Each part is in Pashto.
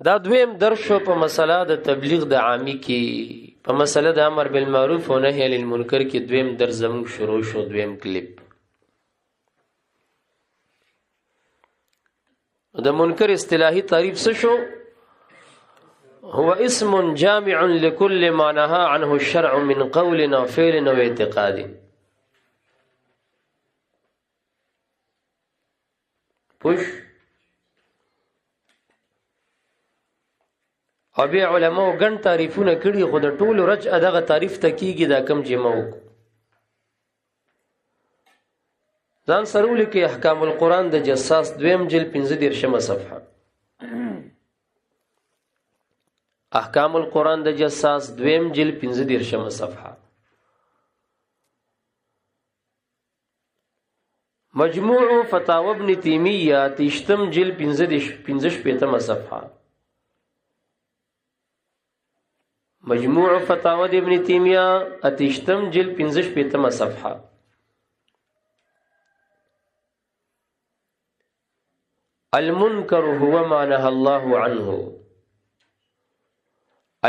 دا دویم درس شو په مسله د تبلیغ د عامی کې، په مسله د امر بالمعروف او نهی عن المنکر کې دویم درس زموږ شروع شو. دویم کلیپ د منکر اصطلاحي تعریف څه شو؟ هو اسم جامع لكل ما نهى عنه الشرع من قول او فعل او اعتقاد. پوش او بیا علماء ګڼ تعریفونه کړي، خو د ټولو رجع دغه تعریف ته کېږي دا کم جمع وکړو. ځان سره ولیکئ احکام القرآن د جساس دویم جلد 15 صفحه. احکام القرآن د جساس دویم جلد 15 صفحه. مجموع فتاوی ابن تیمیہ 30 جلد 15 صفحه. مجموع فتاوی ابن تیمیہ 30 جلد 15 صفحه. المنکر هو ما نهى الله عنه.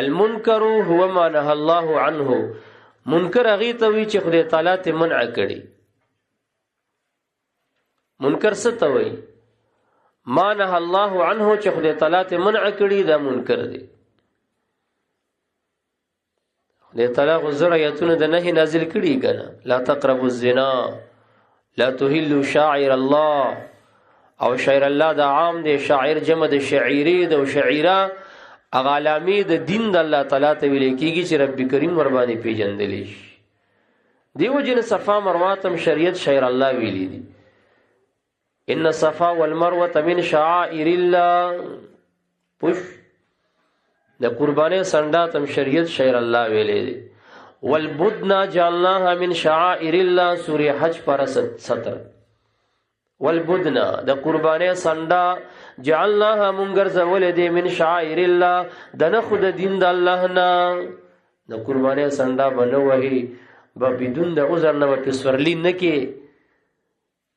المنکر هو ما نهى الله عنه. منکر هغه ته وی چې خدای تعالی ته منع کړي. منکر څه ته وی؟ ما نهى الله عنه چې خدای تعالی ته منع کړي دا منکر دی. خدای تعالی غزر آیاتونه د نهي نازل کړي کنه، لا تقربوا الزنا، لا تهلوا شاعر الله. او شاعر الله دا عام دی، شاعر جمع د شعیری د شعیره اغالامی د دین د الله تعالی ته ویل کیږي چې رب کریم ور باندې پیژندلی شي. دیو جن صفا مروه تم شریعت شاعر الله ویلی دي. ان الصفا والمروه من شعائر الله. پوش د قربانه سنډا تم شریعت شاعر الله ویلی دي. والبدنا جعلناها من شعائر الله. سوره حج پر 17. والبدنا د قربانه سنډا جعلناها منگر زول دې من شعائر الله، د نه خود دین د الله نه. د قربانه سنډا بنوهي به بدون د عذر نه په سورلی نه کې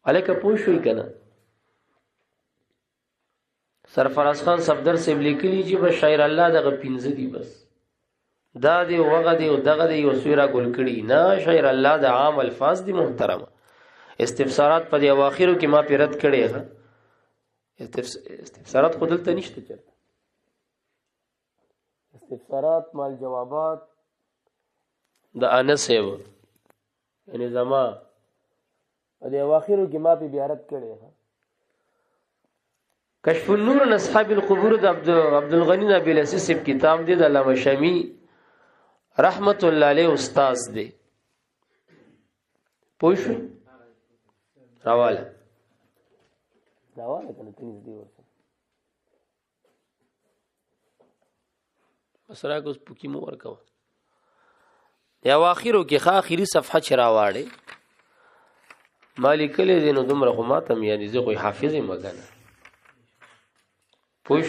الکه پوښوي کنه. سرفراز خان صفدر سے لیکلی چې به شاعر الله دغه 15 دی بس دا دی وغه دی او دغه دی او سویرا ګل کړي نه. شاعر الله د عام الفاظ دی محترمه. استفسارات په دی اواخرو کې ما پیرت کړي ها. استفسارات خود دلته نشته چرته. استفسارات مال جوابات د انس هو یعنی زما په دی اواخرو کې ما په بیارت کړي ها. کشف النور عن اصحاب القبور د عبد الغنی نبی الاسیس کتاب دی د علامه شامی رحمت الله علیه استاد دی. پوښ راواله کنه تنیز دی ورته مسره کوس پوکی مو ورکاو. یا واخیرو کې اخیری صفحه چراواړي مالک له دینو دومره خو ماتم یعنی زه خو حافظ مګنه. پوش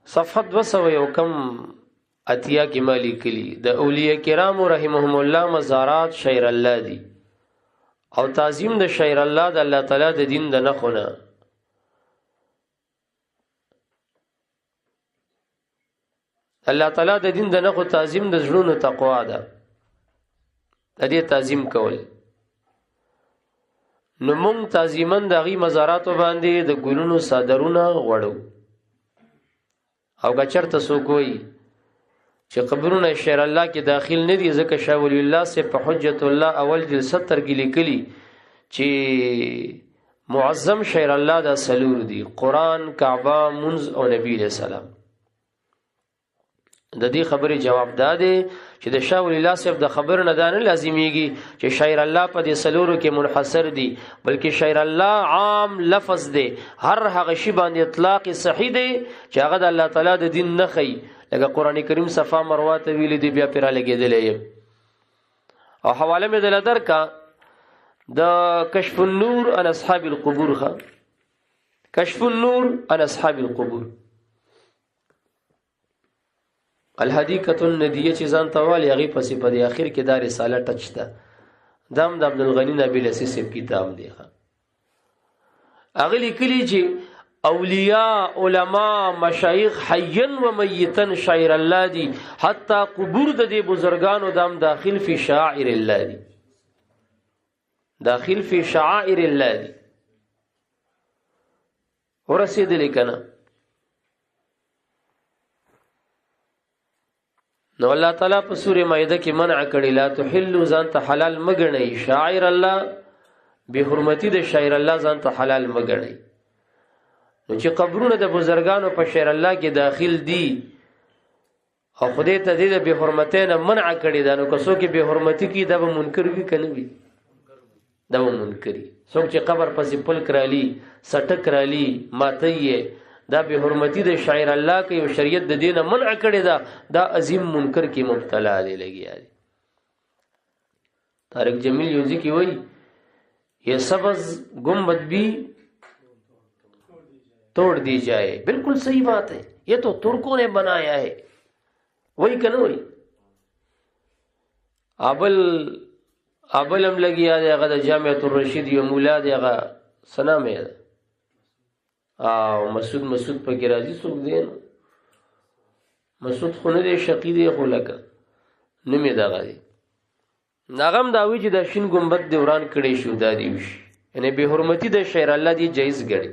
صفحه 201 اتیا کی مالی کلی د اولیاء کرام رحمهم الله مزارات شاعر الله دی او تعظیم د شاعر الله د الله تعالی د دین د نخونه. الله تعالی د دین د نخو تعظیم د زړونو تقوا ده. د دې تعظیم کول نو مونږ تعظیمن د غي مزارات باندې د ګلونو صادرونه غړو او گچرته سو کوئی چې قبرونه شعر الله کې داخل نه دي ځکه شاه ولی الله سے په حجت الله اول جلد 70 کې لیکلي چې معظم شعر الله د سلور دي: قرآن، کعبه، منز او نبی علیہ السلام. د دې خبرې جواب داده چې د شاه ولی الله صاحب د خبر نه دانه لازمیږي چې شاعر الله په دې سلورو کې منحصر دي، بلکې شاعر الله عام لفظ دی. هر هغه شی باندې اطلاق صحیح دی چې هغه د الله تعالی د دین نه خي. لکه قران کریم صفا مروه ته ویل دی بیا پیرا لګیدلې. او حواله مې دل درکا د کشف النور عن اصحاب القبور ښه. کشف النور عن اصحاب القبور الحدیقه الندیه چې ځان توالي هغه پسې په دی اخر کې دا رساله ټچ ده. دام د عبد الغنی نبی الاسیس کتاب دی ښه. هغه لیکلي چې اولیاء علما مشایخ حیان و میتن شاعر الله دي، حتی قبور د دې بزرگانو دام داخل فی شعائر الله دي، داخل فی شعائر الله دي. ورسېدلې کنه. نو الله تعالی په سوره مائده کې منع کړی لا تحلوا ځان ته حلال مګنئ شاعر الله، به حرمتی د شاعر الله ځان ته حلال مګنئ. نو چې قبرونه د بزرگانو په شاعر الله کې داخل دي او خدای ته دې به حرمتین منع کړی دا، نو کسو کې به حرمتی کې دا به منکر وي کنه وي، دا به منکری. څوک چې قبر پسې پل کرالی سټک کرالی ماتې دا به حرمتی د شاعر الله کې او شریعت د دینه منع کړی دا عظیم منکر کې مبتلا دی لګیا دی. طارق جمیل یوزی کی وای یہ سبز گنبد بھی توڑ دی جائے، بالکل صحیح بات ہے، یہ تو ترکوں نے بنایا ہے. وہی کہ وہی ابلم لګیا دی هغه د جامعۃ الرشید یو مولا دی هغه سنا مې ده او مسعود په کې راځي څوک دی مسعود خو نه دی شقی دی خو لکه نمې دغه دی ناغم داوی چې د شین ګمبد دی وران کړي شو دا دی وش یعنی به حرمتی د شعر الله دی جایز ګڼي.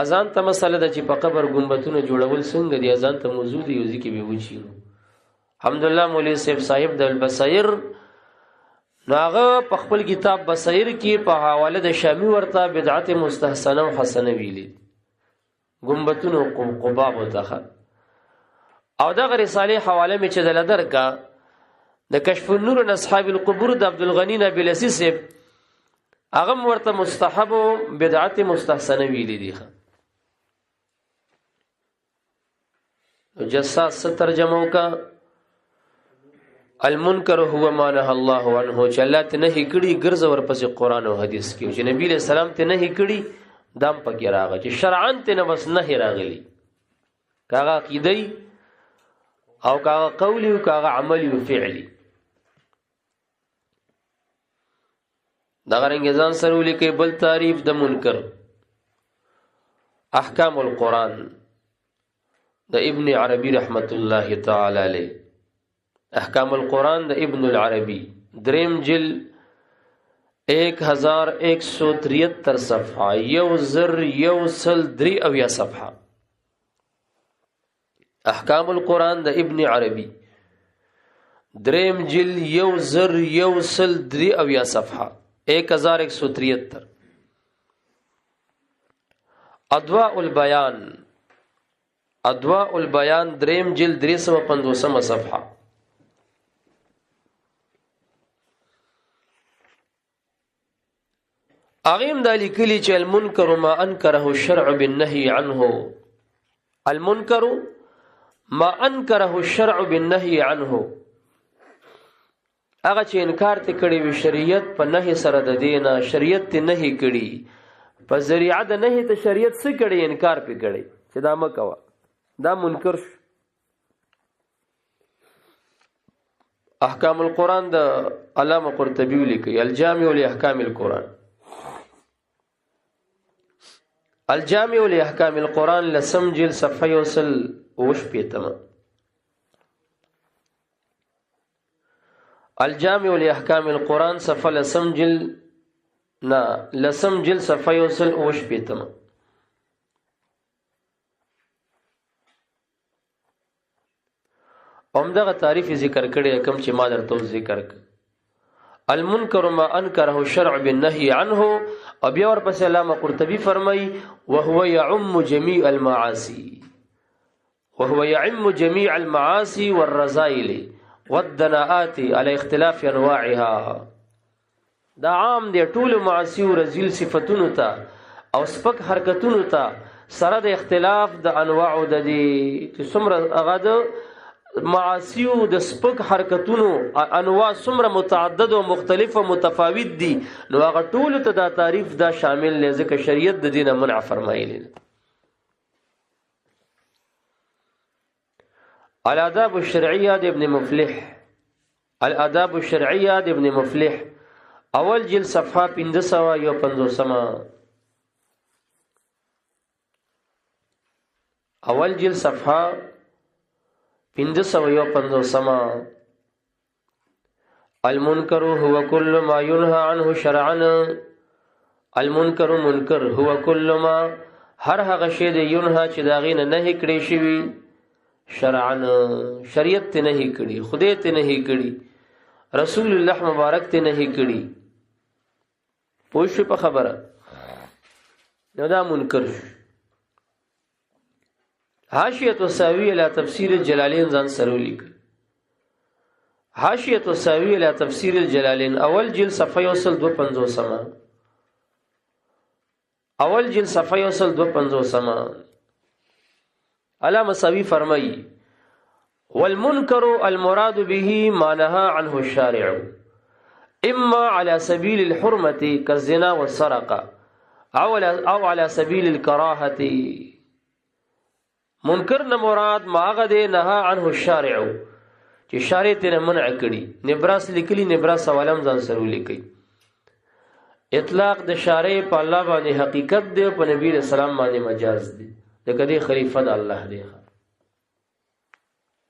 اذان ته مسله د چې په قبر ګمبتونه جوړول څنګه دی اذان ته موضوع دی یوځي کې به وچی. الحمدلله مولوی صاحب د البصائر ناغه په خپل کتاب بصائر کې په حواله د شامی ورته بدعت مستحسنه او حسنه ویلي ګمبتونو قباب وتخه او دغه رساله حواله می چې د لدر کا د کشف النور ان اصحاب القبور د عبد الغنی نبی لسیس هغه ورته مستحب او بدعت مستحسنه ویلي دي. جساس ترجمه کا المنکر هو ما نهى الله عنه چې الله ته نه کړي ګرځ ور پسې قران او حدیث کې چې نبی له سلام ته نه کړي دام پکې راغی چې شرعاً ته نه بس نه راغلی کاغه عقیدی او کاغه قولی او کاغه عملی او فعلی دا غرنګ ځان سره لیکي. بل تعریف د منکر احکام القرآن د ابن عربی رحمت الله تعالی علیه. احکام القرآن د ابن العربی دریم جل 1173 صفحه یو زر یو سل دری او یا صفحه. احکام القرآن د ابن عربی دریم جل یو زر یو سل دری او یا صفحه 1173. اضواء البیان دریم جل 350 صفحه. اغیم دا لیکلی چې المنکر ما انکره الشرع بالنهي عنه، المنکر ما انکره الشرع بالنهي عنه هغه چې انکار ته کړی وي شریعت په نهي سره د دینه شریعت ته نهي کړي په ذریعه د نهي ته شریعت څه کړي انکار پې کړي چې دا مکوه دا منکر شو. احکام القرآن د علامه قرطبی لیکي الجامع لاحکام القرآن الجامع لاحکام القرآن لسم جل صفحه یوصل وش پیتما. الجامع لاحکام القرآن صفحه لسم جل صفحه یوصل وش پیتما. همدغه تعریف ذکر کړي کوم چې ما درته ذکر کړ. المنکر ما انکره الشرع بالنهي عنه او بیا ورپسې علامه قرطبی فرمای وهو يعم جميع المعاصي والرذائل والدناءات على اختلاف انواعها. دا عام دی ټول معاصی او رذیل صفاتونو ته او سپک حرکتونو ته سره د اختلاف د انواع د دې چې څومره هغه د معاصی او د سپک حرکتونو انواع څومره متعدد او مختلف او متفاوت دي نو هغه ټول ته دا تعریف دا شامل نه ځکه شریعت د دینه منع فرمایلی. الآداب الشرعیه د ابن مفلح الآداب الشرعیه د ابن مفلح اول جلد صفحه 550 اول جلد صفحه 551. المنکر هو كل ما ينهى عنه شرعا. المنکر منکر هو كل ما هر هغه شی دی ينهى چې دا غینه نه کړی شي شرعا شریعت ته نه کړی خدای ته نه کړی رسول الله مبارک ته نه کړی پوښ په خبره نو دا منکر. حاشیه الساوی الی تفسیر الجلالین ځان سره لیکل. حاشیه الساوی الی تفسیر الجلالین اول جلد صفحه 250. اول جلد صفحه 250. علامه ساوی فرمایي والمنکر المراد به ما نهى عنه الشارع اما على سبيل الحرمه كالزنا والسرقه او على سبيل الكراهه. منکر نه مراد ماغه دی نهى عنه الشارع چې شارع ته منع کړي. نبراس لیکلي نبراس سوالم ځان سره لیکي. اطلاق د شارع په الله باندې حقیقت دی په نبی رسول الله باندې مجاز دی. د کدی خلیفہ د الله دی.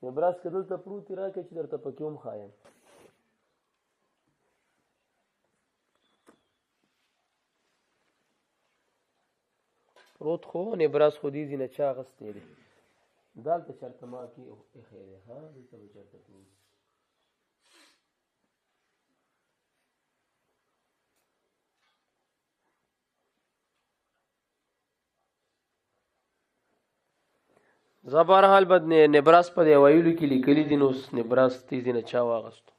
نبراس کدل ته پروت راکې چې درته پکوم خایم. پروت خو نبراس خودی دي نه چا غستې دي. دالته چرته ما کې خیره ها دلته چرته پروت. زبر حال بد نبراس په دی ویلو کې لیکلي دي نو نبراس تیزی نه چا واغستو.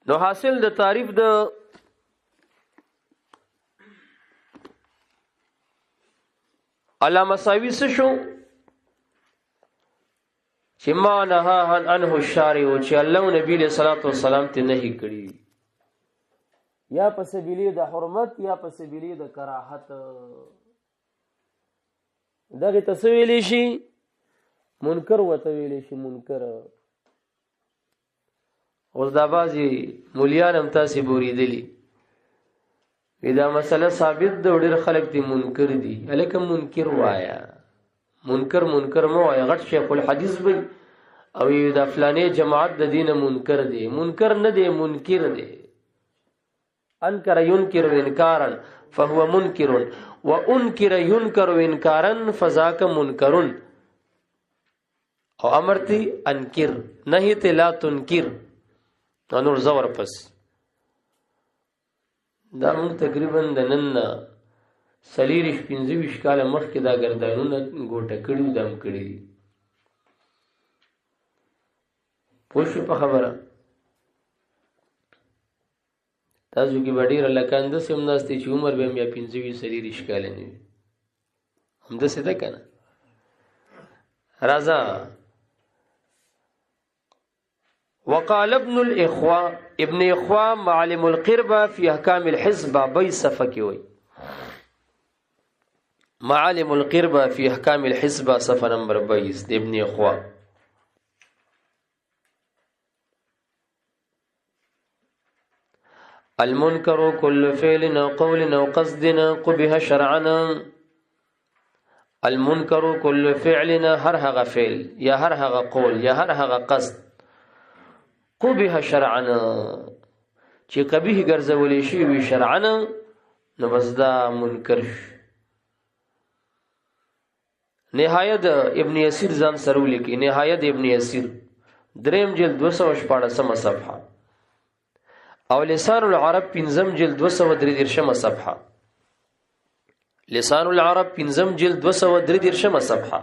نو حاصل د تعریف د علامه ساوی څه شو چې ما نهى عنه الشارع چې الله نبی له صلوات و سلام ته نه کړی یا په سبیلی د حرمت یا په سبیلی د کراهت. دغه تسویلی شي منکر وته ویلی شي منکر. اوس دا بازي مولیان هم تاسو بوریدلی دا مسله ثابت د ډېر خلک دي منکر دي. الکه منکر وایا منکر منکر مو وایا غټ شیخ الحدیث به او دا فلانه جماعت د دین منکر دي. منکر نه دي منکر دي. انکر ينکر انکارا فهو منکر وانکر ينکر انکارا فذاك منکر. او امرتی انکر نهیت لا تنکر. نور زور پس دا مون تقریبا د نن سلیریش 25 کال مخکې دا ګردانونه ګوټه کړي دم کړي. پوښ په خبره تاسو کې وړي لکاند سم ناستي چې عمر به میا 25 سلیریش کال نه وي هم د څه ده کنه رضا. وقال ابن الاخوه ابن اخوه معلم القربه في احكام الحزبه بي صفكي وي. معالم القربه في احكام الحزبه صفحه نمبر 22 ابن اخوه. المنكر كل فعل او قول او قصد قبح شرعا. المنكر كل فعل هر هغه فعل یا هر هغه قول یا هر هغه قصد قبح شرعا چې قبیح ګرځولې شي وي شرعا نو بس دا منکر. نهایت ابن یسیر ځان سره لیکي. نهایت ابن یسیر دریم جلد 214 صفحه او لسان العرب پنځم جلد 233 صفحه. لسان العرب پنځم جلد 233 صفحه.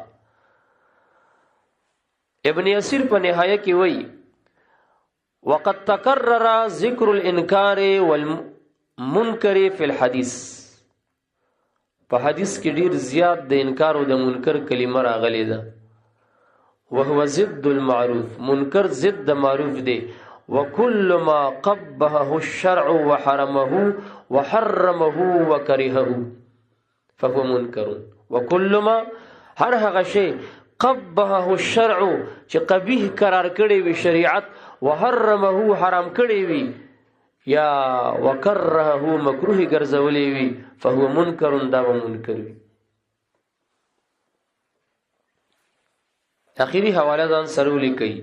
ابن یسیر په نهایه کې وایي وقد تكرر ذكر الانكار والمنكر في الحديث. په حدیث کې ډیر زیات د انکار او د منکر کلمه راغلي ده. وهو ضد المعروف. منکر ضد د معروف دی. وكل ما قبحه الشرع وحرمه وحرمه وكرهه فهو منكر. وكل ما هر هغه شی قبحه الشرع چې قبیح قرار کړی وي شریعت وحرمه حرام کړی وي یا وکرهه مکروه ګرځولې وي فهو منکر دا به منکر وي. اخیری حواله ځان سره ولیکئ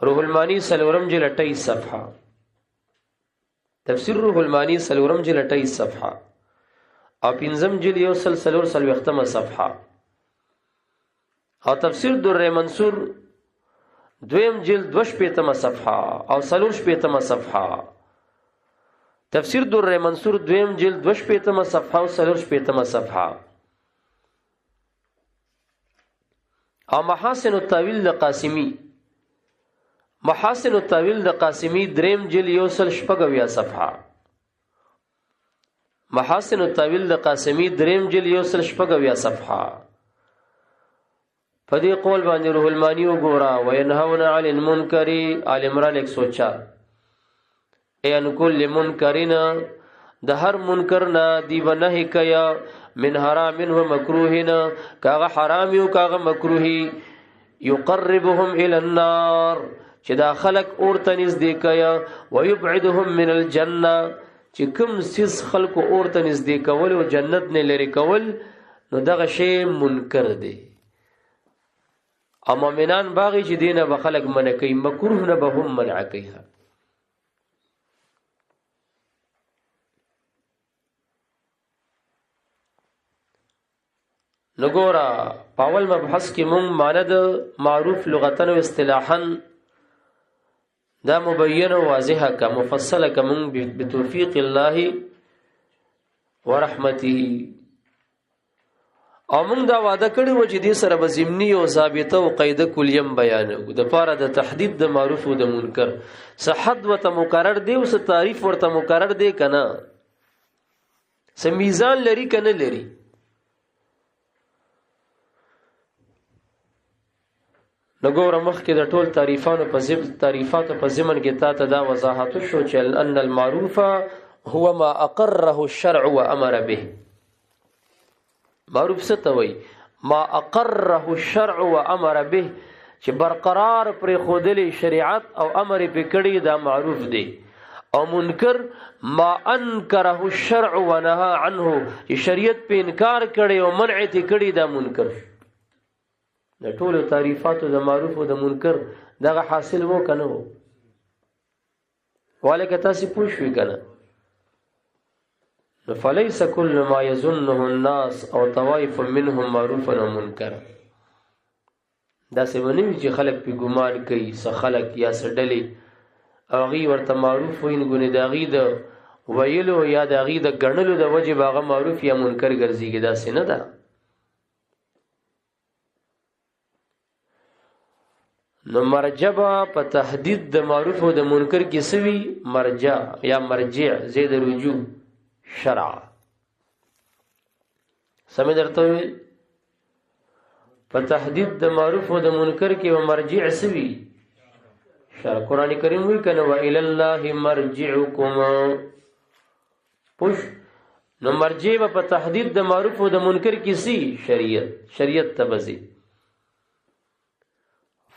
روح المانی سلورم جلد 28 صفحه تفسیر روح المانی سلورم جلد 28 صفحه او پنځم جلد یو سلسلور سلوختمه صفحه او تفسیر در منصور دویم جلد 2 صفحه او سلور 8 صفحه تفسیر در منصور دویم جلد 2 صفحه او سلور 8 صفحه او محاسن التاویل قاسمی محاسن التاویل د قاسمی دریم جل یو سل شپږویا صفحه محاسن التاویل د قاسمی دریم جل یو سل شپږویا صفحه په دې قول باندې روح المانی وګورا وینهون عن المنکر آل عمران 104 ان کل منکرین د هر منکر نه دی ونهی کیا من حرام و مکروهنا کاغه حرام یو کاغه مکروهی یقربهم الى النار چې دا خلق اور ته نږدې کیا ويبعدهم من الجنه چې کوم سیس خلق اور ته نږدې کول او جنت نه لري کول نو دغه شی منکر دی. او مؤمنان باغی چې دینه به خلق منع کوي مکروه نه به هم منع کوي. نګورا پاول مبحث کې مونږ ماند معروف لغتن او اصطلاحا دا مبینه واضحه کا مفصله کا مونږ بتوفیق الله ورحمته او مونږ دا وعده کړی و چې دې سره به ضمنی او ثابته او قاعده کلیم بیانو د پاره د تحدید د معروف او د منکر صحت وته مقرر دی او څه تعریف ورته مقرر دی کنه سم میزان لري کنه لري. نګور مخکې د ټول تعریفاتو په ضمن کې تا ته دا وضاحت شو چې ان المعروف هو ما اقره الشرع وامر به. معروف څه ته وایي؟ ما اقره الشرع وامر به چې برقرار پر خودلې شریعت او امر په کړي دا معروف دی. او منکر ما انکره الشرع ونهى عنه چې شریعت په انکار کړي او منع ته کړي دا منکر. د ټولو تعریفاتو د معروف او د منکر دغه حاصل وو کنه وو والکه تاسو پوښوي کنه فليس كل ما يظنه الناس او طوائف منهم معروفا ومنكرا دا سمونی چې خلک په ګمان کوي څه خلک یا څه ډلې اغي ورته معروف وین ګونه داغي د ویلو یا داغي د ګڼلو د وجه باغه معروف یا منکر ګرځيږي دا څه نه ده. نو مرجع په تحدید د معروف او د منکر کې سوي مرجع یا مرجع زید رجوع شرع سمې درته وي په تحدید د معروف او د منکر کې و مرجع سوي شرع. قران کریم وی کنه و الى الله مرجعكم پوش نو مرجع په تحدید د معروف او د منکر کې سي شریعت تبزي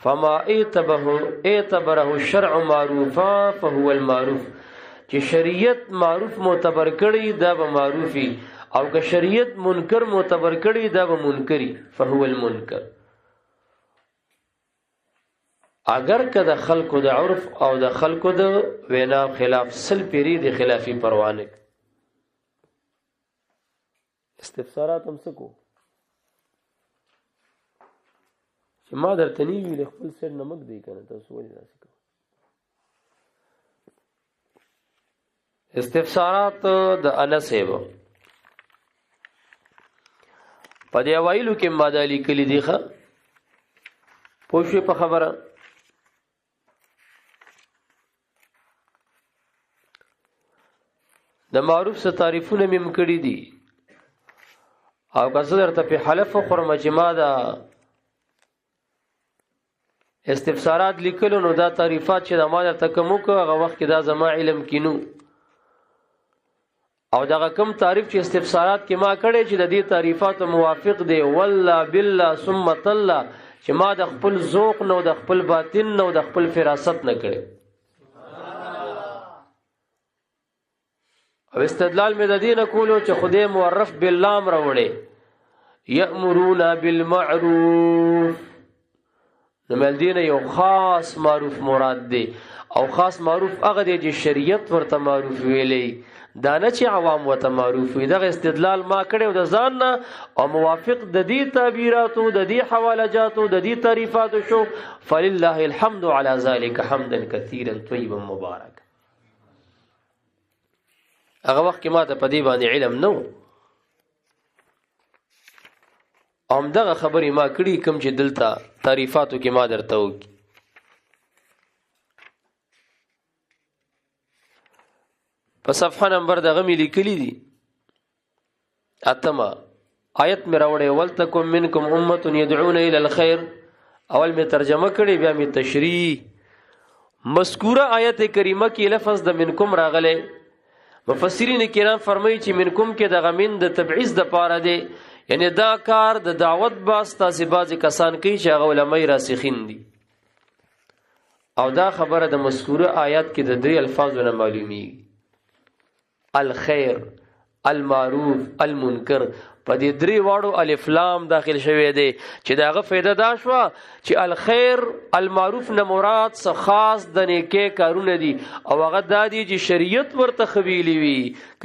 فما اعتبره الشرع معروفا فهو المعروف چې شریعت معروف معتبر کړي دا به معروفي او که شریعت منکر معتبر کړي دا به منکري فهو المنکر. اگر که د خلقو د عرف او د خلقو د وینا خلاف سل پیری د خلافی پروانه استفسارات هم سکو چې ما درته نی ویل خپل سر نمک دی کنه تاسو ولې داسې کوئ. استفسارات د انس هبو په دی اوایلو کې ماده لیکلي دي ښه پوښې په خبره د معروف څخه تعریفونه مم کړي دي او که درته په حلف خرم جما دا استفسارات لیکلو نو دا تعریفات چې د ما درته کوم هغه وخت کې دا زما علم کینو او دغه کم تعریف چې استفسارات کې ما کړي چې د دې تعریفاتو موافق دی والله بالله ثم تلا چې ما د خپل ذوق نو د خپل باطن نو د خپل فراست نه کړي او استدلال مې د دې نه کولو چې خدای معرف باللام راوړي یأمرون بالمعروف نو مل دین یو خاص معروف مراد دی او خاص معروف هغه دی چې شریعت ورته معروف ویلی دا نه چې عوام ورته معروف وي دغه استدلال ما کړی د ځان نه او موافق د دې تعبیراتو د دې حوالجاتو د دې تعریفاتو شو فلله الحمد على ذلك حمدا كثيرا طيبا مبارك هغه وخت کې ما ته په دې باندې علم نو هم دغه خبرې ما کړي کوم چې دلته تعریفاتو کې ما درته وکړي په صفحه نمبر دغه مې لیکلي دي اتمه آیت مې راوړی ولتکم منکم امة يدعون الى الخير اول مې ترجمه کړي بیا مې تشریح مذکوره آیت کریمه کې لفظ د منکم راغلی مفسرین کرام فرمایي چې منکم کې دغه من د تبعیض د پاره دی یعنی دا کار د دعوت باس تاسې بعضې کسان کوي چې هغه علمای راسخین دي او دا خبره د مذکوره آیات کې د درې الفاظو نه معلومیږي الخیر المعروف المنکر په دې درې واړو الف لام داخل شوی دی چې داغه فایده دا شوه چې الخیر المعروف نه مراد څه خاص د نیکۍ کارونه دي او هغه دا دي چې شریعت ورته خویلی وي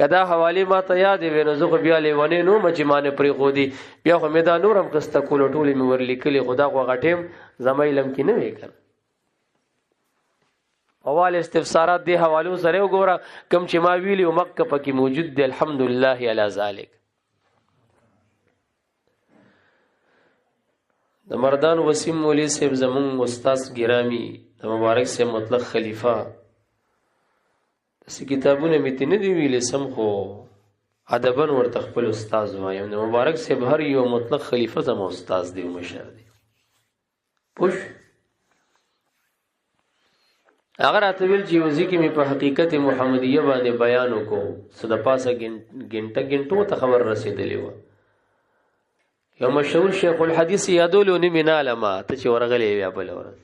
کدا حواله ما ته یاد وي نو زه خو بیا لیونې نو مچ مانه پرې خو دي بیا خو مې دا نورم قسته کول ټولې مې ورلیکلې خدا خو غټیم زما علم کې نه وی کړ اول استفسارات دی حوالو سره وګوره کم چې ما ویلی او مکه پکې موجود دی الحمدلله علی ذلک د مردان وسیم مولوی صاحب زمون استاد ګرامی د مبارک سے مطلق خلیفہ دسی کتابونه مې نه دی ویلې سم خو ادبن ورته خپل استاد وایم د مبارک صاحب هر یو مطلق خلیفہ زمو استاد دی مشر دی پوش اگر اتویل چې وزي کې مې په حقیقت محمدیه باندې بیان وکړو صد پاسه ګنټو ته خبر رسیدلی و یو مشهور شیخ الحدیث یادولو نیمه علما ته چې ورغلې بیا بل ورځ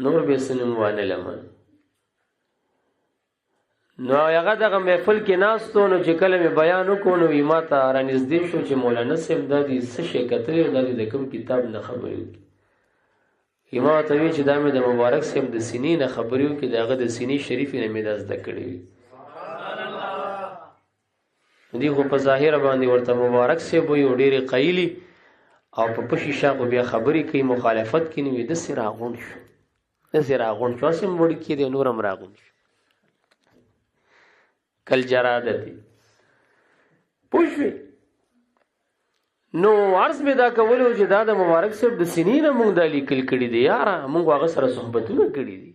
نور به سنم وانه لمن نو هغه دغه محفل کې ناستو نو چې کله مې بیان وکړو نو ما ته رانږدې شو چې مولانا صاحب د دې څه شي کتلې د دې کوم کتاب نه خبرې یما ته وی چې دا مې د مبارک صاحب د سینې نه خبرې وکړي دغه د سینې شریف نه مې داس دکړې دی خو په ظاهر باندې ورته مبارک صاحب وي ډېرې قایلی او په پشي شاغو بیا خبرې کوي مخالفت کوي نو د سراغون شو د سراغون شو سم وړ کې دی نورم راغون شو کل جرادتی پوښوي نو عرض مې دا کولو چې دا د مبارک صاحب د سینې نه مونږ د لیکل کړي دي یاره مونږ هغه سره صحبتونه کړي دي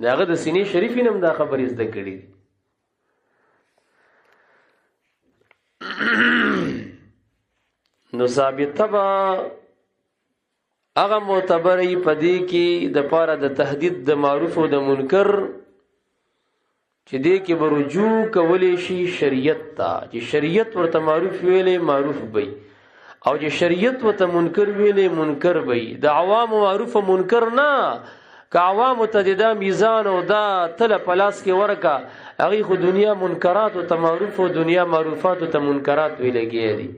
داغه د سینې شریف نم دا خبرې زده کړي دي نو ثابته با هغه معتبرې پدې کې د پاره د تهدید د معروف او د منکر چې دې کې برجو کولې شي شریعت ته چې شریعت ورته معروف ویلې معروف وي او چې شریعت ورته منکر ویلې منکر وي د عوام معروف او منکر نه که عوام ته د میزان او دا تل پلاس کې ورکا هغه خو دنیا منکرات او معروف او دنیا معروفات او منکرات ویلګي دي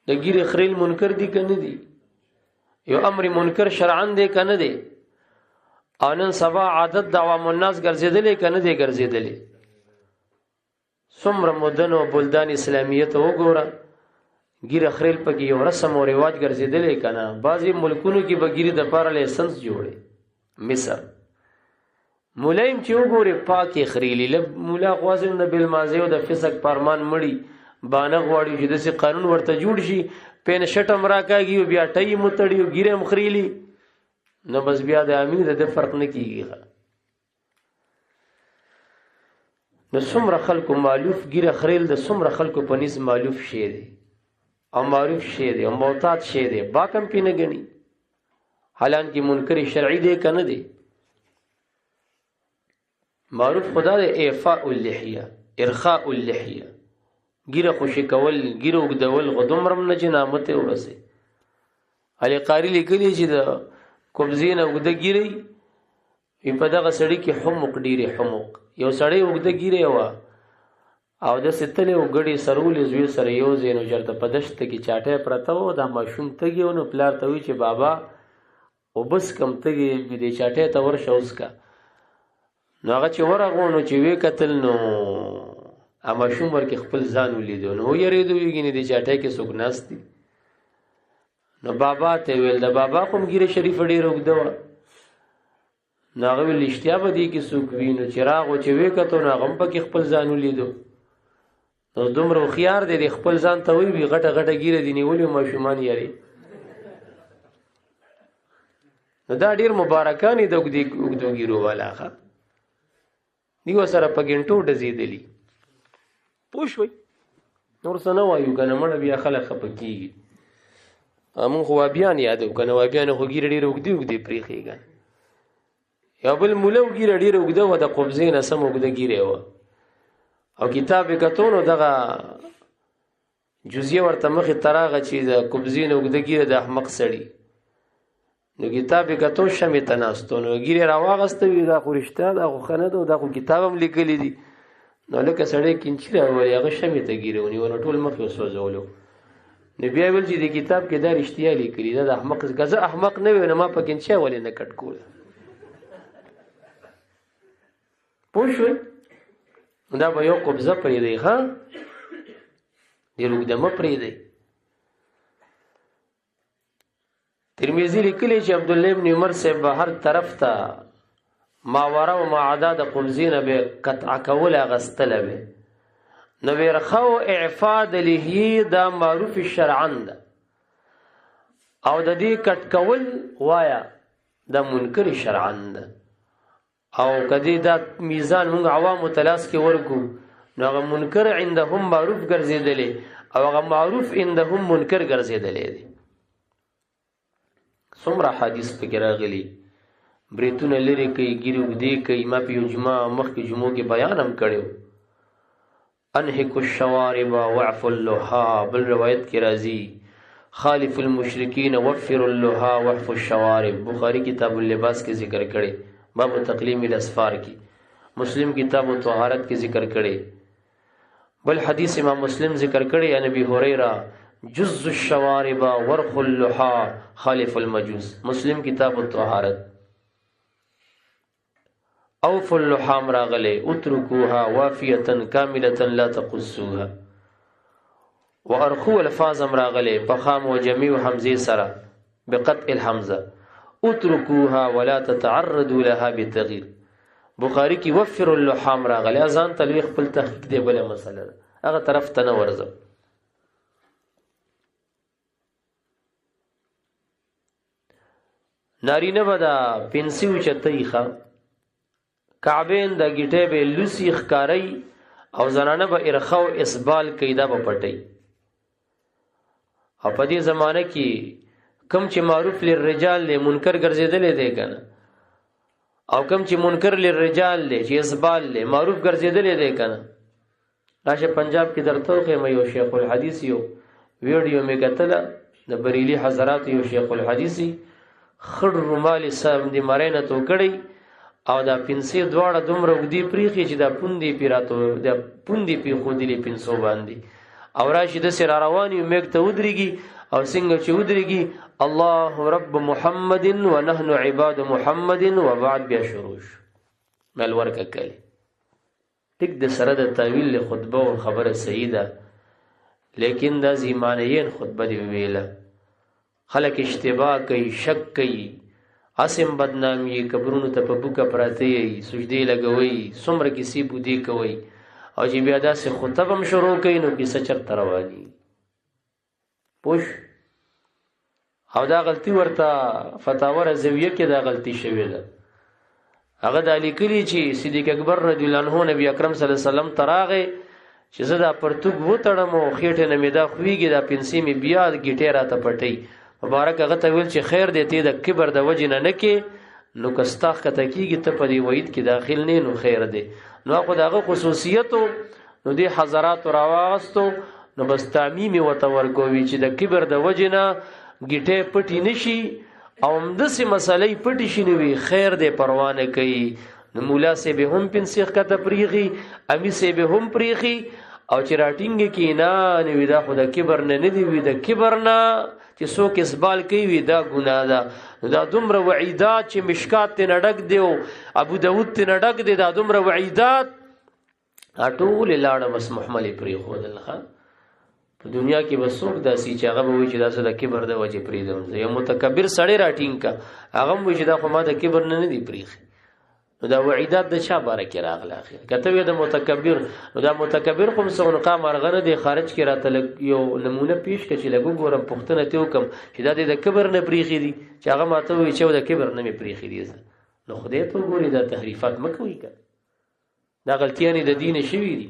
د ګیر خریل منکر دي کنه دي یو امر منکر شرعاً دي کنه دي او نن سبا عادت د عوام الناس ګرځیدلې کنه دي ګرځیدلې څومره مدن او بلدان اسلامیت وګوره ګیر خریل پکې یو رسم او رواج ګرځیدلې کنه بعضی ملکونو کې بګیری د پاره لایسنس جوړي مصر مولایم چې وګوره پاکي خریلی لب مولا غوازم د بل مازیو د فسق پرمان مړی باندې غواړي چې دسي قانون ورته جوړ شي پین شټم راکاږي بیا ټای متړي ګیرم خریلی نو بس بیا د امیر د فرق نه کیږي نو څومره خلکو مالوف ګیره خریل د څومره خلکو په نس مالوف شي دي او معروف شي دي او معتاد شي دي با کم پینه غني حالانکه منکر شرعي دي کنه دي معروف خدا دې اعفاء اللحيه ارخاء اللحيه ګیره خوشی کول ګیره وګدول غدمرم نه جنامت ورسه علي قاری لیکلی چې د کوبزین وګد ګیری په دغه سړی کې حمق ډیره حمق یو سړی وګده ګیره و او د ستلې وګړي سرولې زوی سره یو زینو چرته په دشت کې چاټه پرته و د ماشوم تګي نو پلار ته وی چې بابا وبس کم تګي دې چاټه ته ورشه اوس کا نو هغه چې ورغونو چې وی قتل نو اما شوم ورکه خپل ځان ولیدو نو یریدو یګینې دې چاټه کې څوک ناشتي نو بابا ته ویل د بابا کوم ګیره شریف ډیر وګدو نو هغه ویل اشتیا به دي کې څوک وینو چراغ او چې وی کته نو هغه په کې خپل ځان ولیدو نو دومره خيار دې خپل ځان ته وی غټه غټه ګیره دي نیولې ماشومان یاري نو دا ډیر مبارکانی د وګدو ګیرو والاخه دیو سره په ګنټو ډزیدلی پوښوي نور سنه وایو کنه مړ بیا خلک خپکیږي امون خو بیان یادو کنه بیان خو ګیر ډیر وګدي پریخیږي یا بل مولا وګیر ډیر وګدو د قبزین سم وګد ګیره و او کتاب کتونو دغه جزیه ورته مخه تراغه چې د قبزین وګد ګیره د احمق سړی نو کتاب کتو شمه تناستو نو ګیره راواغسته وی دا خو رښتا دا خو خنده دا خو کتابم لیکلی دي نو لکه سړی کینچی راوړي هغه شمه ته ګیرونی ونه ټول مخه وسوځولو نو بیا ول چې د کتاب کې دا رښتیا لیکلی دا د احمق غزه احمق نه وي نو ما پکې چا ولې نه کټ کول پوښوي دا به یو قبضه پرې دی ها دی لوګدمه پرې دی ترمذی لیکلی چې عبد الله ابن عمر سے بهر طرف ته ماوره او معاده د قبزین به قطع کول غستله به نو ورخو اعفاد له دا معروف شرعا ده او د دې کټ کول وایا د منکر شرعا ده او کدی دا میزان موږ عوام تلاس کې ورکو نو هغه منکر عندهم معروف ګرځیدلې او هغه معروف عندهم منکر ګرځیدلې دي څومره حدیث پکې راغلي بریتونه لري کوي ګیرو دې کوي ما په جمعه مخکې جمعو کې بیان هم کړو انحک الشوارب وعف اللحى بل روایت کې راځي خالف المشرکین وفر اللحى وعف الشوارب بخاری کتاب اللباس کې ذکر کړي باب تقلیم الاسفار کې مسلم کتاب الطهارت کې ذکر کړي بل حدیث امام مسلم ذکر کړي ان ابي هريره جز الشوارب ورخ اللحى خالف المجوس مسلم کتاب الطهارت اوف اللحام راغله اتركوها وافيه كامله لا تقصوها وارخو الفاظ راغله فخام وجميع حمزه سرا بقطع الحمزه اتركوها ولا تتعرضوا لها بالتغيير بخاری کی وفر اللحام راغله ازان تلويخ خپل تحقیق دی بل مسله هغه طرف ته نه ورځم نارینه بدا پنسیو چتایخه کعبین د گیټه به لوسی خکاری او زنانه به ارخو اسبال کیدا به پټي او په دې زمانه کې کم چې معروف للرجال له منکر ګرځیدل دی کنه او کم چې منکر للرجال له چې اسبال له معروف ګرځیدل دی کنه راشه پنجاب کې درته خو مې شیخ الحدیث یو ویډیو مې کتله د بریلی حضرات یو شیخ الحدیثی خړ رومال سم دي مرینه تو کړی او دا پنسي دواړه دومره ودی پریخي چې دا پوندې پیراتو دا پوندې پی خو دي پنسو باندې او راشد سر رواني میک ته ودريږي او څنګه چې ودريږي الله رب محمد ونحن عباد محمد وبعد بیا شروع مل ورکه کلی ټیک د سره د تعویل له خطبه او خبره سیده لیکن دا زیمانیین خطبه دی ویله خلک اشتباه کوي شک کوي اسم بدنامي قبرونو ته په بوکا پراته یي سجدي لګوي څومره کیسې بودی کوي او چې بیا داسې خطبه هم شروع کوي نو کیسه چرته رواني پوش او دا غلطي ورته فتاوی رضویه کې دا غلطي شوې ده هغه د علی کلی چې صدیق اکبر رضی الله عنه نبی اکرم صلی الله علیه وسلم تراغه چې زه دا پرتګ وټړم او خېټه نه مې دا خوېږي دا پنسي مې بیا گیټه راته پټي مبارک هغه ته ویل چې خیر دې ته د کبر د وجه نه کې نو کستاخ کته کیږي ته په دې وعید کې داخل نه نو خیر دې نو خو داغه خصوصیتو نو دې حضرات راواستو نو بس تعمیم وته ورګوي چې د کبر د وجه نه گیټه پټي نشي او همداسې مسلې پټې شي نو وي خیر دی پروا نه کوي. نو مولا صاحب هم پنسیخ کته پریخي، امي صاحب هم پریخي، او چې راټینګ کې نه وي دا خو د کبر نه دی وي، د کبر نه چې څوک اسبال کوي وي دا ګناه ده. دا دومره وعیدات چې مشکات ته نډک دی او ابو داود ته نډک دی، دا دومره وعیدات ټول لاړه بس محمل پرې خودل. په دنیا کې به څوک داسې چې هغه به وایي چې دا څه د کبر د وجې پرېږدم. یو متکبر سړی راټینګ کا، هغه هم وایي چې دا خو ما د کبر نه دی پرېښي. نو دا وعیدات د چا باره کې راغله؟ اخر کته وي د متکبر، نو دا متکبر خو څنګه مرغه نه دی خارج کې راته یو نمونه پیش کړي چې لګو ګورم پښتنه ته وکم چې دا د کبر نه پرېښي دي، چې هغه ماته وایي چې د کبر نه مې پرېښي دي. نو خدای ته ګوري دا تحریفات مکوئ که دا غلطیانې د دین شوي دي.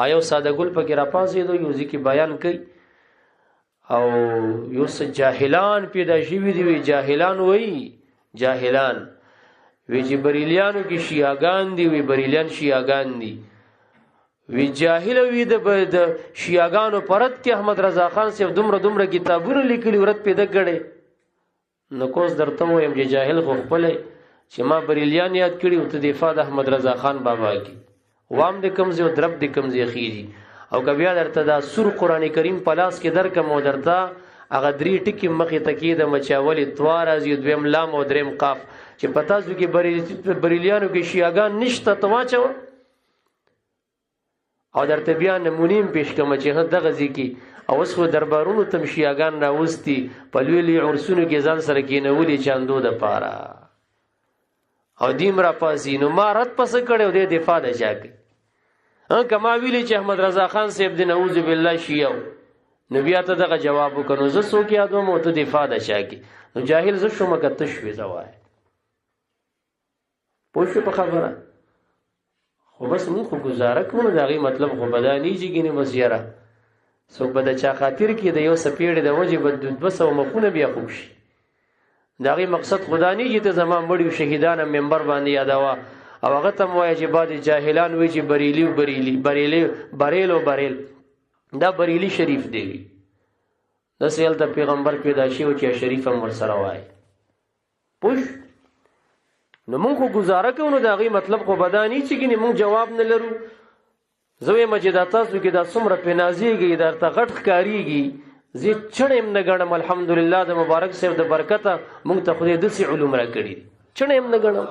آیو ساده ګل پکې راپاسېدو یو ځکه بیان کوي او یو څه جاهلان پیدا شوي دي. وی جاهلان وایي جاهلان وی چې بریلیانو کې شیعاګان دي، وی بریلیان شیعاګان دي. وی جاهل وی د شیعاګانو پرد کې احمد رضا خان صاحب دومره کتابونه لیکلي ورت پیدا کړي. نو کوس درته وایم چې جاهل خو خپل چې ما بریلیان یاد کړي او ته دفاع د احمد رضا خان بابا کی وام د کمزې او درب د کمزې خيږي. او که بیا درته دا سور قران کریم پلاس کې درکم او درته هغه درې ټکي مخې تکې د مچاولې توار از یو دویم لام او دریم قاف چې پتا ځو کې بریلیانو کې شیعاګان نشته تواچو او درته بیا نمونیم پیش کوم چې دغه ځکه او اوس خو دربارونو تم شیعاګان راوستي په لوی عرسونو کې ځان سره کېنولې چاندو د پاره او دیم را پاسي. نو ما رد پس کړو د دفاع د چاکي کما ویلې چې احمد رضا خان صاحب د نعوذ بالله شیعو نو بیا ته دغه جواب وکړو زه څوک یادوم او ته دفاع د چاکي. نو جاهل زه شوم کته شوې زوای پوه په خبره خو بس مون خو گزاره کوو دغه مطلب خو بدانی جګینه مسیره څوک به د چا خاطر کې د یو سپیړې د وجه بدود بس او مخونه بیا خوب شي. دغه مقصد خدا نه چې ته زمان مړیو شهیدان منبر باندې یادوا او هغه تم وایي چې بعد جاهلان وایي چې بریل دا بریلی شریف دی. د سیل د پیغمبر پیدا شي او چې شریف هم ورسره وایي پوش. نو مونږ خو گزاره کوو نو دغه مطلب خو بدانی چې ګینه مونږ جواب نه لرو. زوی مجداتا سو کې دا څومره پنازيږي درته غټ ښکاریږي زه چړم نه غړم. الحمدلله د مبارک صاحب د برکته مونږ ته خدای دسي علوم را کړی چړم نه غړم.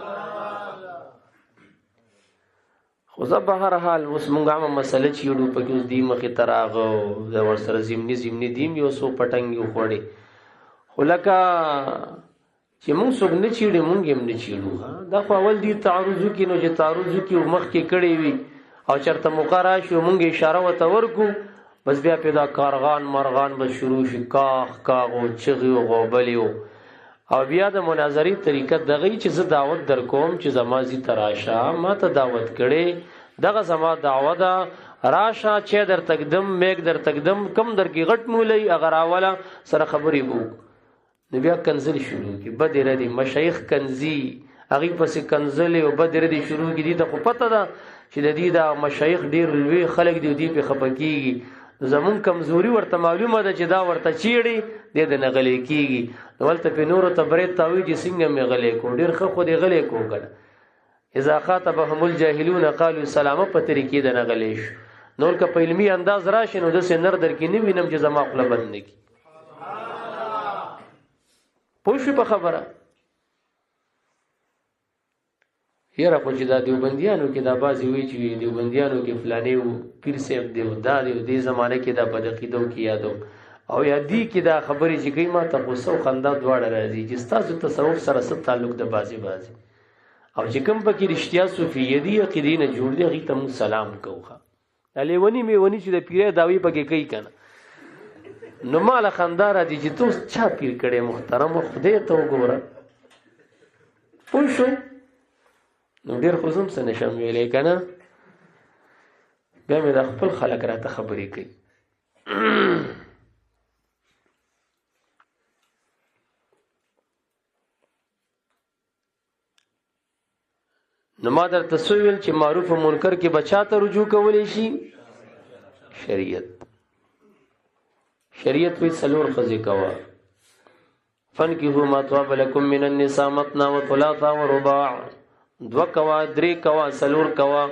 خو زه به هر حال اوس مونږه هم مسله چې یو په کې اوس دی مخې تراغو د ور سره زمینی دیم یو سو پټنګ یو خوړې خو لکه چې مونږ څوک نه چیړې مونږ هم نه چیړو. دا خو اول دی تعرضو کې نو چې تعرضو کې مخ کې کړی وي او چرته مقرره شو مونږ اشاره وته ورکو بس بیا پیدا کارغان مرغان به شروع شي کاغ کاغو چغي او غوبلیو او بیا د مناظرې طریقه دغه چې زه دعوت در کوم چې زمازي تراشه ما ته دعوت کړي دغه زما دعوت راشه چې در تقدم میګ در تقدم کم در کې غټ مولای اگر اوله سره خبرې وو. نو بیا کنزل شروع کی بدر دی مشایخ کنزی هغه پس کنزل او بدر دی شروع کی دي ته خو پته ده چې د دې دا مشایخ ډیر لوی خلک دی په خپکیږي. زمون کمزوري ورته معلومه ده چې دا ورته چیړي د نغلې کیږي. ولته په نور ته برې تاوی چې څنګه مې غلې کو ډیر خو دې غلې کو کړه اذا خاطبهم الجاهلون قالوا سلام په طریقې د نغلې شو. نور که په علمي انداز راشي نو د سنر در کې نه وینم چې زما خپل بند کی پوه شو په خبره. یره خو چې دا دیوبندیانو کې دا بازي وی چې دیوبندیانو کې فلانه پیر صاحب دیو دا دې زمانه کې دا بدقیدو کې یادو او یادی کې دا خبرې چې کوي ما ته غوسه او خندا دواړه راځي چې تاسو تصوف سره څه تعلق د بازي او چې کوم پکې رښتیا صوفیه دي عقیدې نه جوړ دي هغه ته سلام کوخه علي ونی می ونی چې د پیره داوی پکې کوي کنه نو مال خندا راځي چې تاسو چا پیر کړي محترم خدای ته وګوره پوه شو. نو ډیر خوزم څه نشم ویلې کنه بیا مې د خپل خلک راته خبرې کوي. نو ما در تسویل چې معروف و منکر کې بچا ته رجوع کولی شي شریعت وی سلور خزی کوا فانكحوا ما طاب لكم من النساء مثنى وثلاث ورباع، 2 کوا 3 کوا 4 کوا،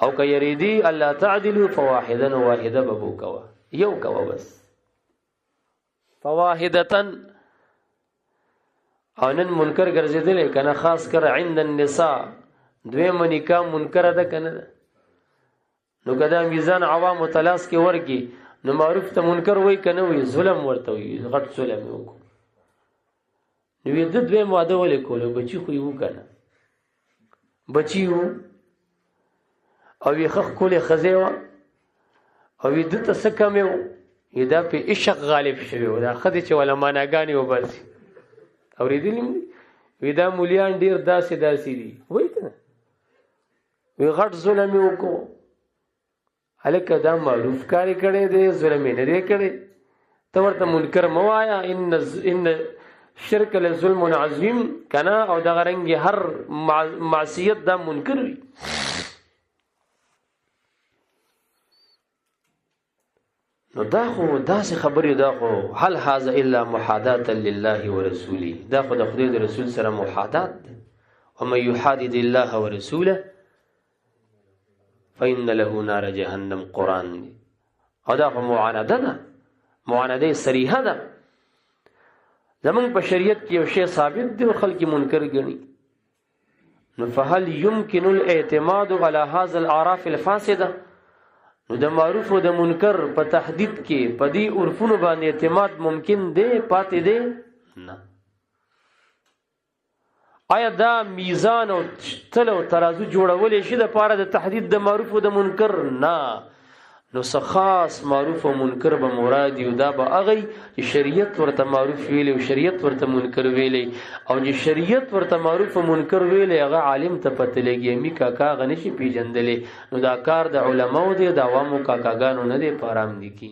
او که یریدی الله تعدلوا فواحدا واحده ببو کوا، یو کوا بس فواحدتن. او نن منکر ګرځیدل کنه، خاص کر عند النساء، دویم نکاح منکر ده کنه. نو کدا میزان عوام تلاس کې ورکی نو معروف ته منکر وای کنه، وی ظلم ورته وی، غټ ظلم وکړو. نو د دویم واده ولې کولو؟ بچی خو یو کنه، بچی وو او یې خخ کولې خزه وا او دې ته څه کمه وو، دا په عشق غالب شوی و. دا خدي چې ولا ماناګانی وباسي اوریدلې وی دا مولیان ډیر داسې دي وای کنه، وی غټ ظلم وکړو. هلکه دا معروف کاری کړي دی، ظلم نه دی کړي. ته ورته منکر مو وایا، ان شرک لظلم عظیم کنا، او دا غرنګ هر معصیت دا منکر وي. نو دا خو داسې خبرې، دا خو هل هذا الا محادات لله ورسوله، دا خو د خدای د رسول سره محادات دی. ومن يحادد الله ورسوله فإن له نار جهنم، قرآن دی. او دا خو معانده ده، معانده صریحه ده. زمونږ په شریعت کې یو شی ثابت دی او خلک منکر ګڼي. نو فهل يمكن الاعتماد على هذا الاعراف الفاسده؟ نو د معروف او د منکر په تحدید کې په دې عرفونو باندې اعتماد ممکن دی؟ پاتې دی نه. آیا دا میزان او تل او ترازو جوړولې شي د پاره د تحدید د معروف او د منکر؟ نه. نو څه خاص معروف او منکر به مراد یو، دا به هغه چې شریعت ورته معروف ویلی او شریعت ورته منکر ویلی، او چې شریعت ورته معروف او منکر ویلی هغه عالم ته پته لګي، می کاکا غنی شي پیجندلې. نو دا کار د علماو دی، د عوامو کاکاګانو نه دی، پارام دي کی.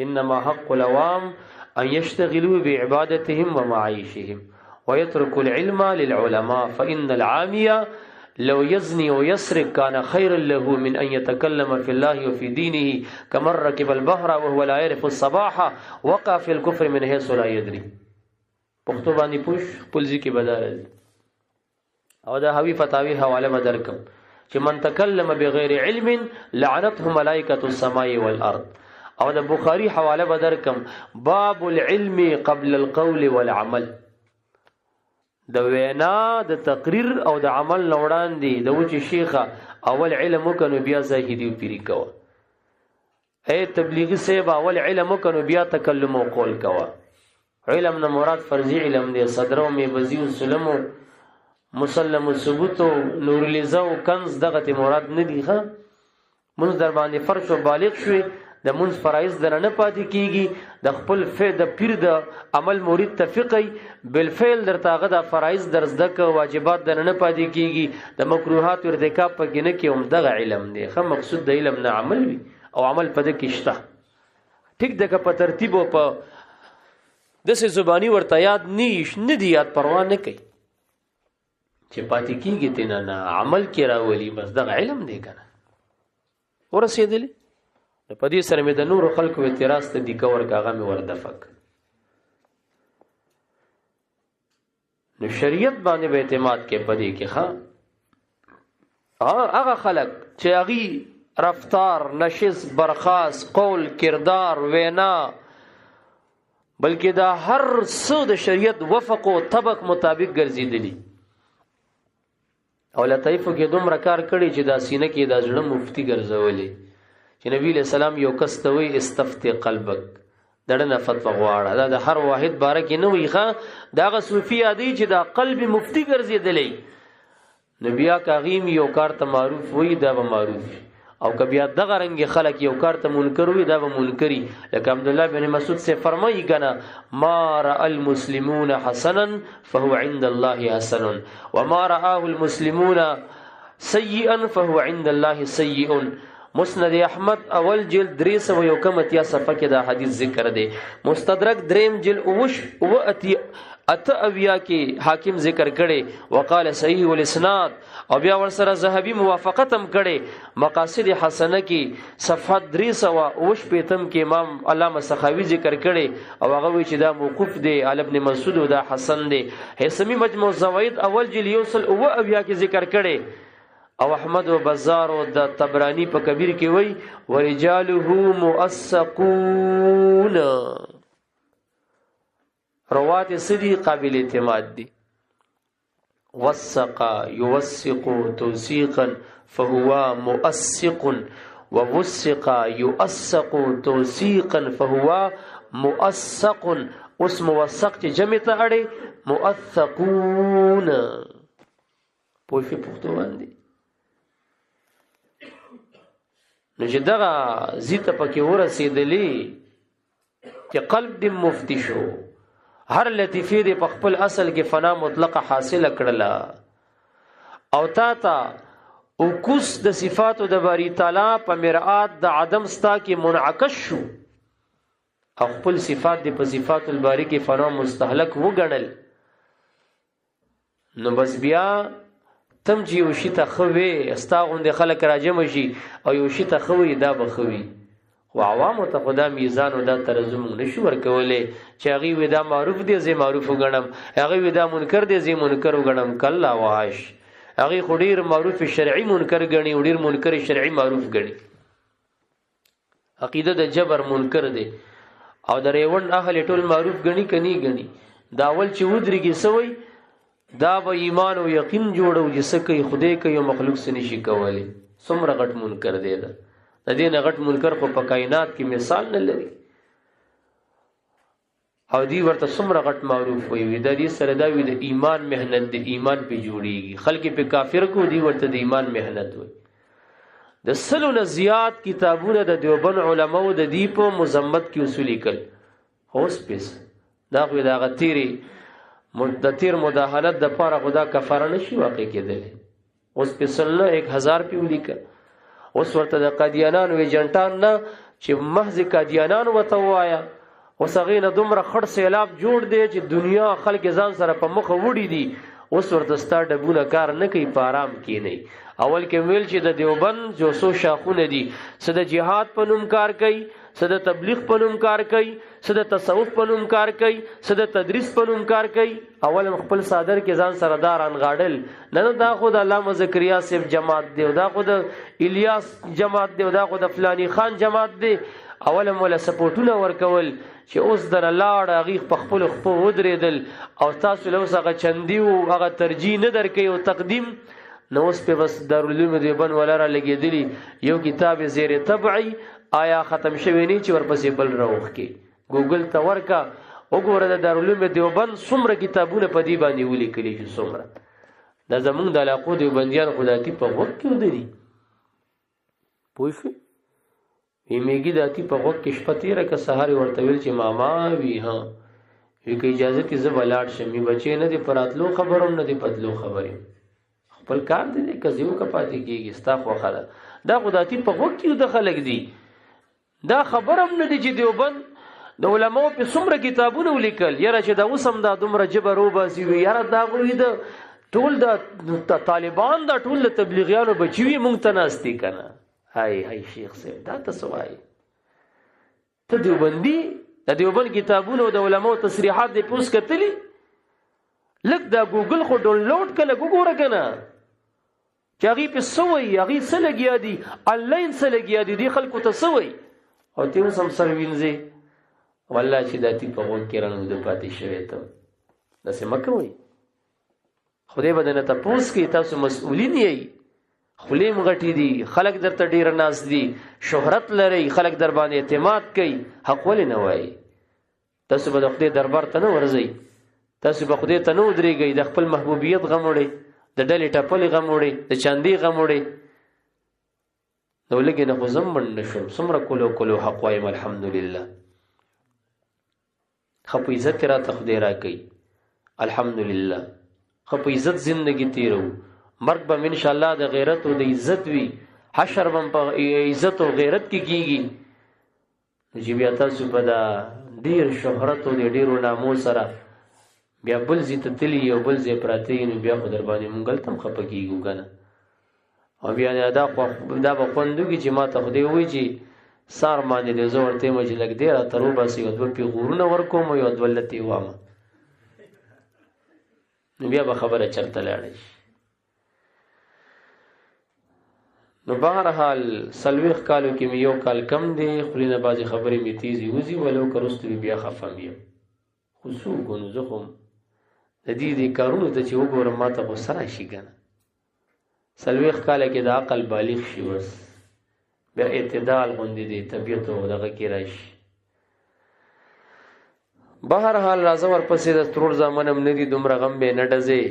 انما حق العوام ان يشتغلوا بعبادتهم ومعايشهم ويتركوا العلم للعلماء، فإن العامية لو يزني ويسرق كان خيرا له من أن يتكلم في الله وفي دينه كمن ركب البحر وهو لا يعرف الصباح وقع في الكفر من حيث لا يدري. پښتو باندې پوښ پلزي کې بدل او دا هوی فتاوی حواله بدرکم چې من تکلم بغیر علم لعنته ملائکه السماء والارض. او دا بخاری حواله بدرکم باب العلم قبل القول والعمل. د وینا د تقریر او د عمل نوړان دي د وچ شیخه اول علم وکنو بیا زاهدی او پیری کوا. اے تبلیغی صاحب اول علم وکنو بیا تکلم او قول کوا. علم نه مراد فرضی علم دی، صدرو می بزی او سلم مسلم ثبوت نور لزو کنز دغه مراد نه دی. ښه مونږ در باندې فرض او بالغ شوي، د منځ فرایض در نه پاتې کیږي، د خپل فعل د پیر د عمل مرید تفقی بالفعل در تاغه د فرایض در زده ک واجبات در نه پاتې کیږي، د مکروهات ارتکاب په کې نه کې هم دغه علم دی. خو مقصود د علم نه عمل وي او عمل په دې کې شته. ټیک دغه په ترتیب او په دسه زبانی ورته یاد نیش نه دی، یاد پروا نه کوي چې پاتې کیږي تنه نه عمل کې راولي، بس دغه علم دی کنه. ورسېدلی په دې سره مې د نور خلکو اعتراض ته دی کور کاغه مې وردفق. نو شریعت باندې به اعتماد کې پدې کې هغه خلک چې هغه رفتار نشز برخاس قول کردار وینا بلکې دا هر څه د شریعت وفق او طبق مطابق ګرځیدلی، او لطیفو کې دومره کار کړی چې دا سینه کې دا ځړه مفتی ګرځولې چې نبی له سلام یو کس ته وی استفتی قلبک دړنه فتوا غواړه. دا د هر واحد باره کې نه وي ښه، داغه صوفي عادي چې دا قلب مفتی ګرځېدلی نبی کاغیم یو کار ته معروف وي دا به معروف، او کبیا دغه رنګ خلک یو کار ته منکر وي دا به منکری. لکه عبد الله بن مسعود سے فرمایي کنه ما را المسلمون حسنا فهو عند الله حسن وما رآه المسلمون سيئا فهو عند الله سيئ. مسند احمد اول جلد 301 صفحه کې دا حدیث ذکر دی. مستدرک دریم جلد اویا کې حاکم ذکر کړي وقال صحیح الاسناد او بیا ورسره ذهبی موافقت هم کړي مقاصد حسنه کې صفحه 308 کې امام علامه سخاوي ذکر کړي او هغه وی چې دا موقوف دی علی ابن مسعود او دا حسن دی. هیثمی مجموع الزوائد اول جلد یوصل او اویا کې ذکر کړي او احمد و بزار او د طبرانی په کبیر کې وی ورجاله مؤثقون روات سدی قابل اعتماد دی. وثق يوثق توثيقا فهو مؤثق ووثق يؤثق توثيقا فهو مؤثق. اس موثق چې جمع ته اړي مؤثقون په پښتو باندې نو چې دغه زیته پکې ورسېدلې چې قلب دې مفتی شو هر لطیفه دې په خپل اصل کې فنا مطلقه حاصله کړله او تا او کوس د صفاتو د باری تعالی په مرآت د عدم ستا کې منعکس شو او خپل صفات دې په صفات الباری کې فنا مستهلک وګڼل نو بس بیا تم چې یو شي ته خوي استا غوندې خلک راجم شي او یو شي ته خوي دا بخوي خو عوامو ته خدا میزان او دا ترزم نشو ورکولې چې هغه وي دا معروف دي زی معروف وګڼم هغه وي دا منکر دي زی منکر وګڼم کلا واش هغه خډیر معروف شرعي منکر غني وډیر منکر شرعي معروف غني عقیده د جبر منکر دي او د ریوند اهل ټول معروف غني کني غني داول چې ودريږي سوی دا به ایمان او یقین جوړو چې سکه خدای کوي مخلوق سني شي کولی څومره غټ منکر دی دا د دې نه غټ منکر په کائنات کې مثال نه لري او دی ورته څومره غټ معروف وي د دې سره دا وي د ایمان مهنت د ایمان په جوړیږي خلک په کافر کو دی ورته د ایمان مهنت وي د سلو نه زیات کتابونه د دیوبند علماو د دی په مذمت کې اصول لیکل هوس پس دا خو دا غتيري مدتیر مداهنت د پاره خدا کفاره نشي واقع کېدل اوس په سلنه 1000 پیو لیکل اوس ورته د قادیانانو ایجنټان نه چې محض قادیانان وته وایا اوس هغه نه دومره خړ سیلاب جوړ دی چې دنیا خلک ځان سره په مخ وړي دي اوس ورته ستا ډبونه کار نه کوي په آرام کې نه اول کې ویل چې د دیوبند جو سو شاخونه دي څه د جهاد په نوم کار کوي څه د تبلیغ په نوم کار کوي څه د تصوف په نوم کار کوي څه د تدریس په نوم کار کوي اول خپل صادر کې ځان سره داران غاډل نه دا خو د علامه زکریا صاحب جماعت دی دا خو د الیاس جماعت دی دا خو د فلانی خان جماعت دی اول مولا سپورټونه ورکول چې اوس د لاړ هغه په خپل خپل ودرېدل او تاسو له هغه چندي او هغه ترجیح نه درکې او تقدیم نو اوس په بس دارالعلوم دیوبند ولاره لګېدلی یو کتاب زیر تبعی آیا ختم شوی نه چې ورپسې بل راوخ کې ګوګل ته ورکا وګوره د دارالعلوم دیوبند څومره کتابونه په دی باندې ولیکلي چې څومره د زمونږ د علاقو دیوبندیان خداتی په وخت کې ودري پوښ میګي داتی په وخت کې شپه تیره که سحر ورته ویل چې ماما وی ها وی که اجازه کې زه ولاړ شم می بچي نه دی پراتلو خبروم نه دی پدلو خبرې خپل کار دی کزیو کا پاتې کیږي ستا خو خلا دا خداتی په وخت کې د خلک دی دا خبرم نه دی چې دیوبند د علماء په څومره کتابونه ولیکل یاره چې دا وسم دا دومره جبر او باسي وی یاره دا غوي د ټول د طالبان دا ټول تبلیغیانو بچوي مونږ ته ناشتي کنه هاي شیخ صاحب دا تاسو وایي ته دیوبندي د دیوبند کتابونه او د علماء تصریحات دې پوس کتلی لک دا ګوګل خو ډاونلوډ کله وګوره کنه چې هغه په سوي هغه سلګیا دي انلاین سلګیا دي د خلکو ته سوي او ته هم سر وینځي والله چې داتی په وګ کې رانو د پاتې شوی ته داسې مکوي خدای بدنه تاسو کې تاسو مسؤلین یې خلیم غټی دي خلک درته ډیر ناز دي شهرت لري خلک در باندې اعتماد کوي حق ولې نه وایي تاسو به د خدای دربار ته نه ورځي تاسو به خدای ته نه ودرېږئ د خپل محبوبیت غم وړئ د ډلې ټپلې غم وړئ د چاندي غم وړئ نو لګې نه خو زم منډ شم څومره کولو حق وایم الحمدلله خو په عزت را ته خدای را کوي الحمدلله خو په عزت زندگی تیرو مرګ به ان شاء الله د غیرت او د عزت وی حشر بم په عزت او غیرت کې کیږي چې بیا تاسو په دا ډیر شهرت او ډیرو نامو سره بیا بل ځای ته تلي او بل ځای پراته وي نو بیا خو در باندې مونږ هلته هم خفه کېږو که نه. او بیا دا به خوند وکړي چې ما ته خدای ووایي چې سار باندې دی زه ورته یم چې لږ دی راته روباسي یو دوه پیغورونه ورکوم او یو دوه لتې وامه نو بیا به خبره چرته لاړه شي. نو بهرحال 40 کالو کې مې یو کال کم دی خولې نه بعضې خبرې مې تیزې وځي ولو که وروسته مې بیا خفه م یم خو څه وکړو نو زه خو د دې کارونو ته چې وګورم ما ته غوسه راشي که نه 40 کاله کې د عقل بالغ شي بس بیا اعتدال غوندې دی طبیعت او دغه کې راشي. بهرحال راځه ورپسې د ترور زامن هم نه دي دومره غم به نه ډزې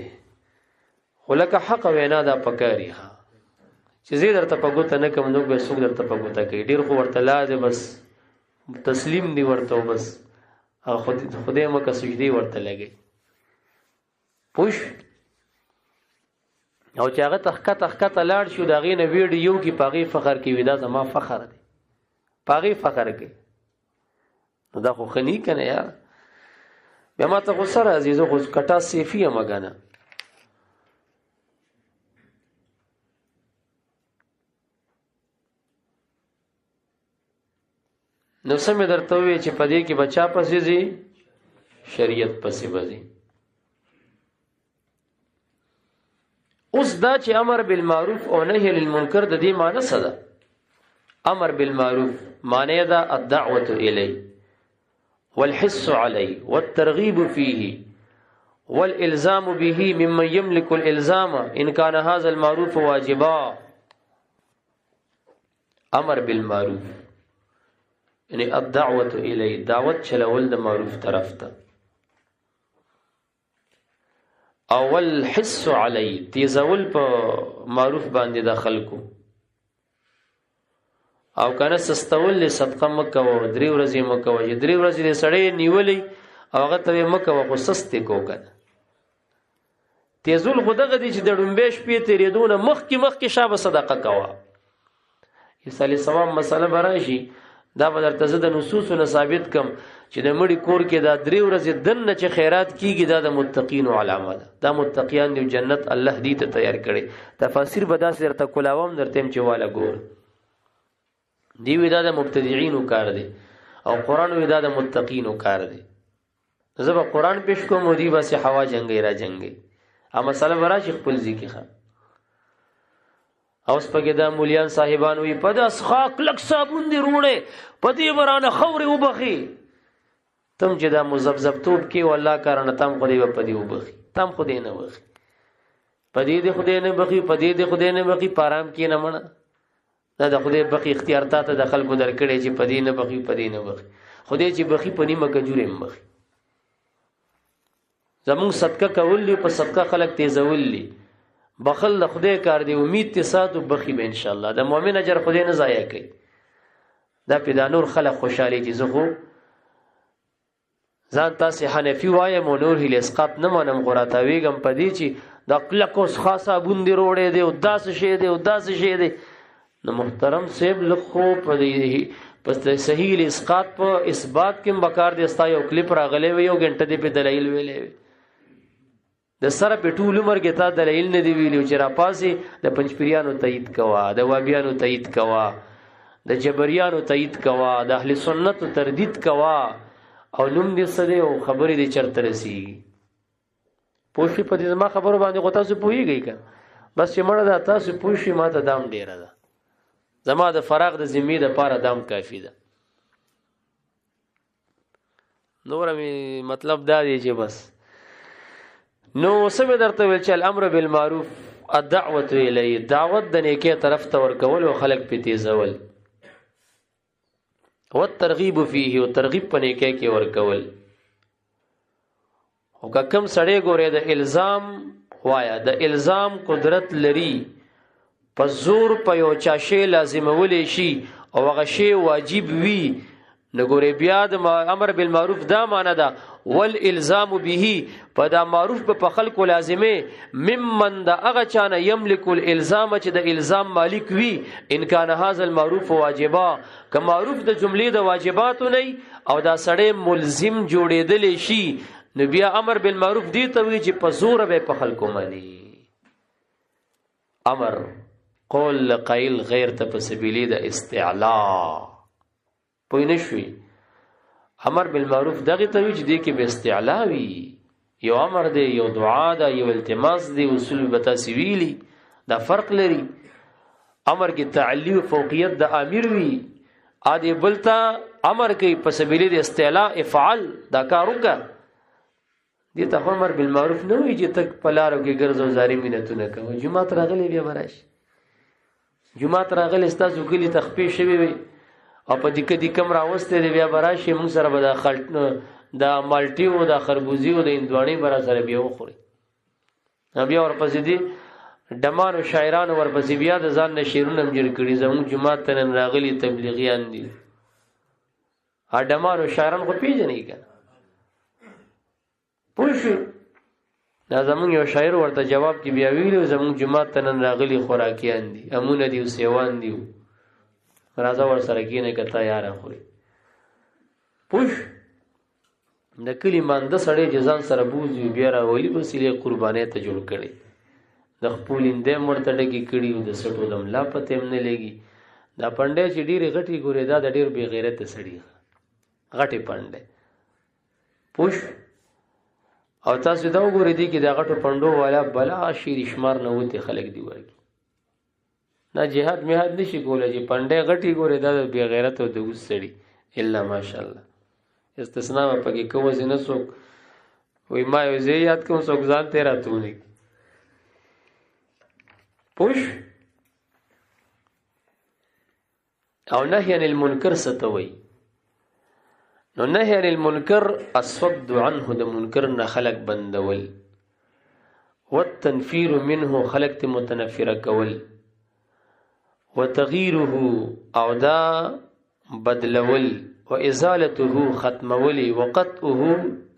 خو لکه حق وینا دا پکاري ها چې زه درته په ګوته نه کوم نو به څوک درته په ګوته کوي ډېر خو ورته لا دی بس تسلیم دی ورته بس خدای مکه سجدې ورته لګي پوش او چې هغه تخکته لاړ شو د هغې نه ویډیو کې په هغې فخر کوي دا زما فخر دی په هغې فخر کوي نو دا خو ښه نه که نه یار بیا ما ته غوسه راځي زه خو کټا سیفي یم که نه نو څه مې درته وویې چې په دې کې به چا پسې ځي شریعت پسې به ځي. اوس دا چې امر بالمعروف او نهی للمنکر د دې معنی څه ده؟ امر بالمعروف معنی ده الدعوة الیه والحث علیه والترغیب فیه والالزام به ممن یملک الالزام ان کان هذا المعروف واجبا. امر بالمعروف یعنی الدعوة الیه دعوت چلول د معروف طرف ته اول حس علی تیزول په معروف باندې د خلکو او کنه سستول له صدقه مکه و 3 ورځې مکه و 3 ورځې سړی نیولې او هغه ته مکه و خو سستې کو کنه تیزول خدغه دي چې د ډومبې شپې تیرېدونه مخکې شابه صدقه کوا یصلی ثواب مسله براشي دا به درته زه د نصوصو نه ثابت کم چې د مړي کور کې دا 3 ورځې دنه چې خیرات کیږي دا د متقینو علامه ده دا متقیان دی جنت الله دې ته تیار کړي تفاسیر به داسې درته کولاوم درته چې والا ګور دی وی دا د مبتدعینو کار دی او قرآن وی دا د متقینو کار دی زه به قرآن پیش کوم او دی بس هوا جنگي را جنگي ا مسله ورا شیخ خپل ذکی خان اوس پکې دا مولیان صاحبان وی په داس خاک لک صابون دی روړې په دې ورانه خورې وبخي تم چې دا مزبذب توپ کې والله کارنه تم خو دې په دې وبخي تم خو دې نه وبخي په دې خدای نه بخي په دې خدای نه بخي پارام کې نه مړه دا د خدای بخي اختیار ته د خلکو درکړي چې په دې نه بخي په دې نه بخي خدای چې بخي په نیمه کجورې مبخي زمون صدقه کول دی په صدقه خلک تیزول دی بخل د خدای کار دی امید ته ساتو بخي به ان شاء الله د مؤمن اجر خدای نه ضایع کوي دا پیدا نور خلک خوشالي دي زه خو ځان تاسو حنفي وایم او نور هیله اسقاط نه منم غراتاویګم پدې چې د کلکوس خاصه بوندې روړې دی او داس شي دی او داس شي دی نو محترم صاحب لخو پدې پس صحیح اسقاط په اثبات کې بکار دی استا یو کلیپ راغلې وي یو غنټه دې په دلایل ویلې د سره په ټول عمر کې تا دلایل نه دی ویلو چې را پاسي د پنځپریانو تایید کوا د وابیانو تایید کوا د جبریانو تایید کوا د اهل سنت تردید کوا او نوم دې سره او خبرې دې چرته رسیږي پوښي په دې ما خبرو باندې غوتا سو پويږي کا بس چې مړه ده تاسو پوښي ما ته دام ډیره ده زما د فراغ د ذمې د پاره دام کافی ده نور می مطلب دا دی چې بس نو سمه درته ویل چې الامر بالمعروف الدعوه الیه دعوت د نیکه طرف ته ورکول او خلق په تیزول او ترغیب فيه او ترغیب په نیکه کې ورکول او کم سړی ګوره د الزام وایا د الزام قدرت لري په زور په یو چا شی لازمولې شي او هغه شی واجب وي نګورې بیا د امر بالمعروف دا معنی ده والالزام به په دا معروف په خلکو لازمه ممن دا هغه چانه یملک الالزام چې د الزام مالک وي ان کان هاذا المعروف واجبا که معروف د جملې د واجباتو نه او دا سړی ملزم جوړېدل شي نو بیا امر بالمعروف دی ته وی چې په زور به په خلکو منی. امر قول قیل غیر ته په سبیلی د استعلا پوی نشوي. امر بالمعروف دغه ته وی چې دی کې به استعلا وی، یو امر دی، یو دعا ده، یو التماس دی، اصول بتا سویلی دا فرق لري. امر کې تعلی او فوقیت د امیر وی، ادي بلتا امر کوي په سبیل د استعلا افعال دا کاروګه دي ته امر بالمعروف نه وي چې تک پلارو کې ګرځو زاري مينتونه کوي. جمعه راغلي بیا براش جمعه راغلي استاسو کلی تخفیف شوی وي او په دې کې د کم راوسته دی بیا براش موږ سره به د خلټ دا مالټي او د خربوزي او د اندواني برا سره بیا وخوري. بیا ورپسې دي ډمان او شاعران ورپسې بیا د ځان نشیرونه مجر کړي زموږ جماعت ته نن راغلي تبلیغیان دي. ا ډمان او شاعران خو پیژنې کنه پوښي دا زموږ یو شاعر ورته جواب کې بیا ویلو زموږ جماعت ته نن راغلي خوراکیان دي، امونه دي او سیوان دي، راځه ور سره کینې کته یار خوري. پوښ د کلی مانده سړی جزان سره بوزي بیا راولي وسیله قرباني ته جوړ کړي د خپل اندې مرته ډګي کړي او د سټو دم لا پته هم نه لګي. دا پنده چې ډیره غټي ګوري دا د ډیر بی غیرت سړی غټي پنده پوښ او تاسو دا وګورئ دي کې دا غټو پندو والا بلا شیر شمار نه وته خلک دی ورګي نه جهاد میهاد نشي کولای چې پنده غټي ګوري دا د بی غیرت او د وسړي الا ماشاءالله استثناء پکې کوم زنه څوک وای ما یو زیات کوم څوک ځان تیرا تونی پوش او نهي عن المنکر ستوي. نو نهي عن المنکر الصد عنه د منکر نه خلق بندول، والتنفير منه خلق متنفر کول، وتغييره او دا بدلول، وازالته ختمولی، وقطعه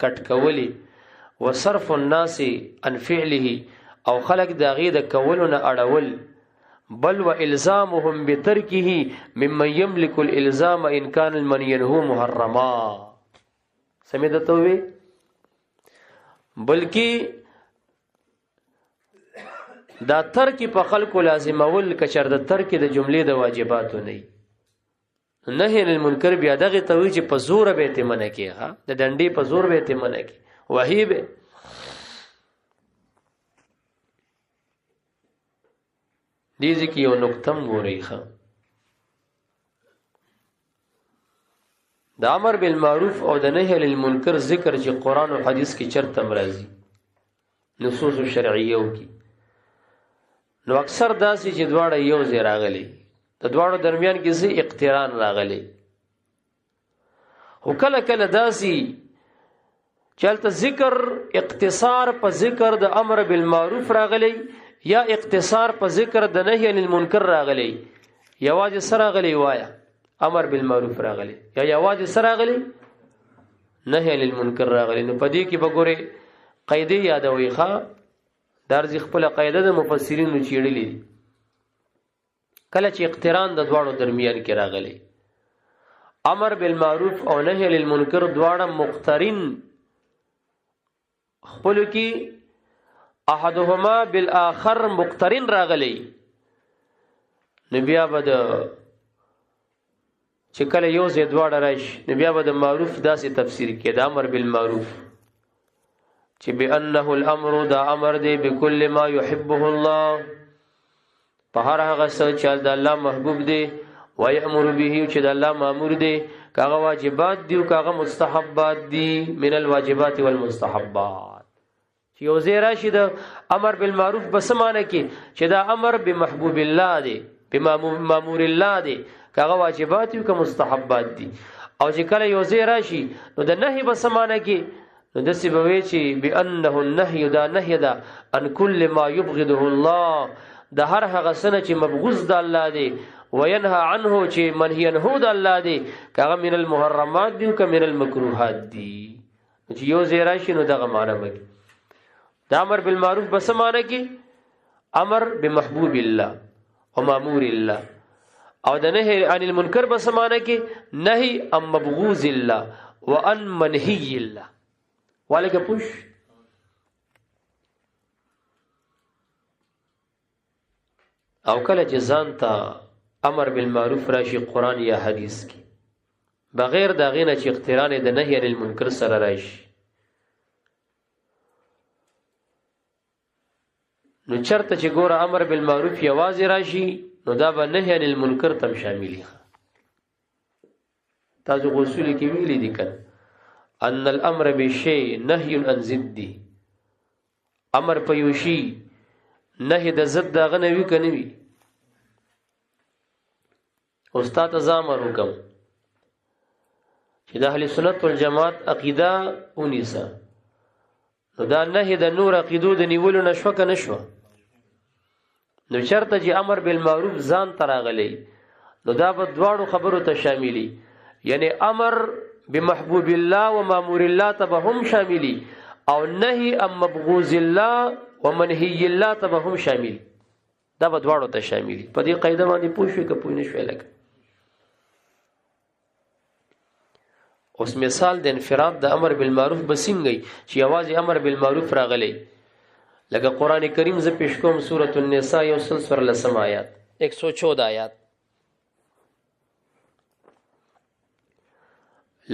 کټکولی، وصرف الناس عن فعله او خلق دا غید کولونه اړول، بل والزامهم بترکه ممن يملك الالزام ان كان من ينهو محرما. سمجھته وي بلکې دا ترک په خلق لازمول کچر د ترک د جملې د واجباتو نه نهي المنکر بیا دغه توي چې په زور به ته منه کې ها د ډنډې په زور به ته منه کې وحي به دې ځکه یو نقطم ګورئ ښه د امر بالمعروف او د نهي للمنکر ذکر چې قران او حديث کې چرته مرضی نصوص شرعیو کې نو اکثر داسې چې دواړه یو ځای راغلي د دواړو درمیان کې زی اقتران راغلی او کله کله داسې چلته ذکر اقتصار په ذکر د امر بالمعروف راغلی یا اقتصار په ذکر د نهي عن المنکر راغلی یواز سره راغلی وایا امر بالمعروف راغلی یا یواز سره راغلی نهي عن المنکر راغلی نو پدې کې بګوري قاعده یادوي ښا درځ خپل قاعده د مفسرین چیړلې کله چې اقتران د دواړو درمیان کې راغلی امر بالمعروف او نهي عن المنکر دواړه مقترن خپل کې احدهما بالاخر مقترن راغلی نبیا بد چې کله یو ځای دواړه راشي نبیا بد معروف داسې تفسیر کې د امر بالمعروف چې بانه الامر دا امر دی بكل ما يحبه الله په هر هغه څه چې د الله محبوب دی ويأمر به چې د الله مأمور دی کاغه واجبات دی او کاغه مستحبات دی من الواجبات والمستحبات چې یو ځای راشي د امر بالمعروف بس معنی کې چې دا امر بمحبوب الله دی بمأمور الله دی کاغه واجبات او کاغه مستحبات دی او چې کله یو ځای راشي نو د نهي بس معنی کې نو دسی بوي چې بانه النهي دا نهي دا ان كل ما يبغضه الله د هر هغه سنه چې مبغوض د الله دی وينهى عنه چې منهي عنه د الله دی کاغه من المحرمات دی او کاغه من المکروهات دی چې یو ځای راشي نو دغه معنی وکړي دا امر بالمعروف بس معنی کې امر بمحبوب الله او مامور الله او د نهي عن المنکر بس معنی کې نهي ام مبغوض الله وان منهي الله والګه پوش او کله چې ځان ته امر بالمعروف راشي قران یا حدیث کې بغیر دا غینه چې اقتران د نهی عن المنکر سره راشي نو چرته چې ګوره امر بالمعروف یوازې راشي نو دا به نهی عن المنکر تم شاملي تاسو غوسل کې ویلي دي کنه ان الامر بشيء نهي عن ضده امر په یو شی نهی د ضد دغه نه وی کنه وی استاد ازامر حکم چې د اهل سنت والجماعت عقیده اونیسا نو دا نهی د نور عقیدو د نیولو نشو کنه نشو نو شرط چې امر بالمعروف ځان تراغلی نو دا به دواړو خبرو ته شاملي یعنی امر بمحبوب الله و مامور الله ته هم شاملي او نهي ام مبغوض الله و منهي الله ته هم شامل دا به دواړو ته شاملي په دې قاعده باندې پوښښ کوی نشو لکه اوس مثال د انفراد د امر بالمعروف بسنګي چې یوازې امر بالمعروف راغلی لکه قران کریم ز پیش کوم سورۃ النساء یو سلسله لسم آیات 114 آیات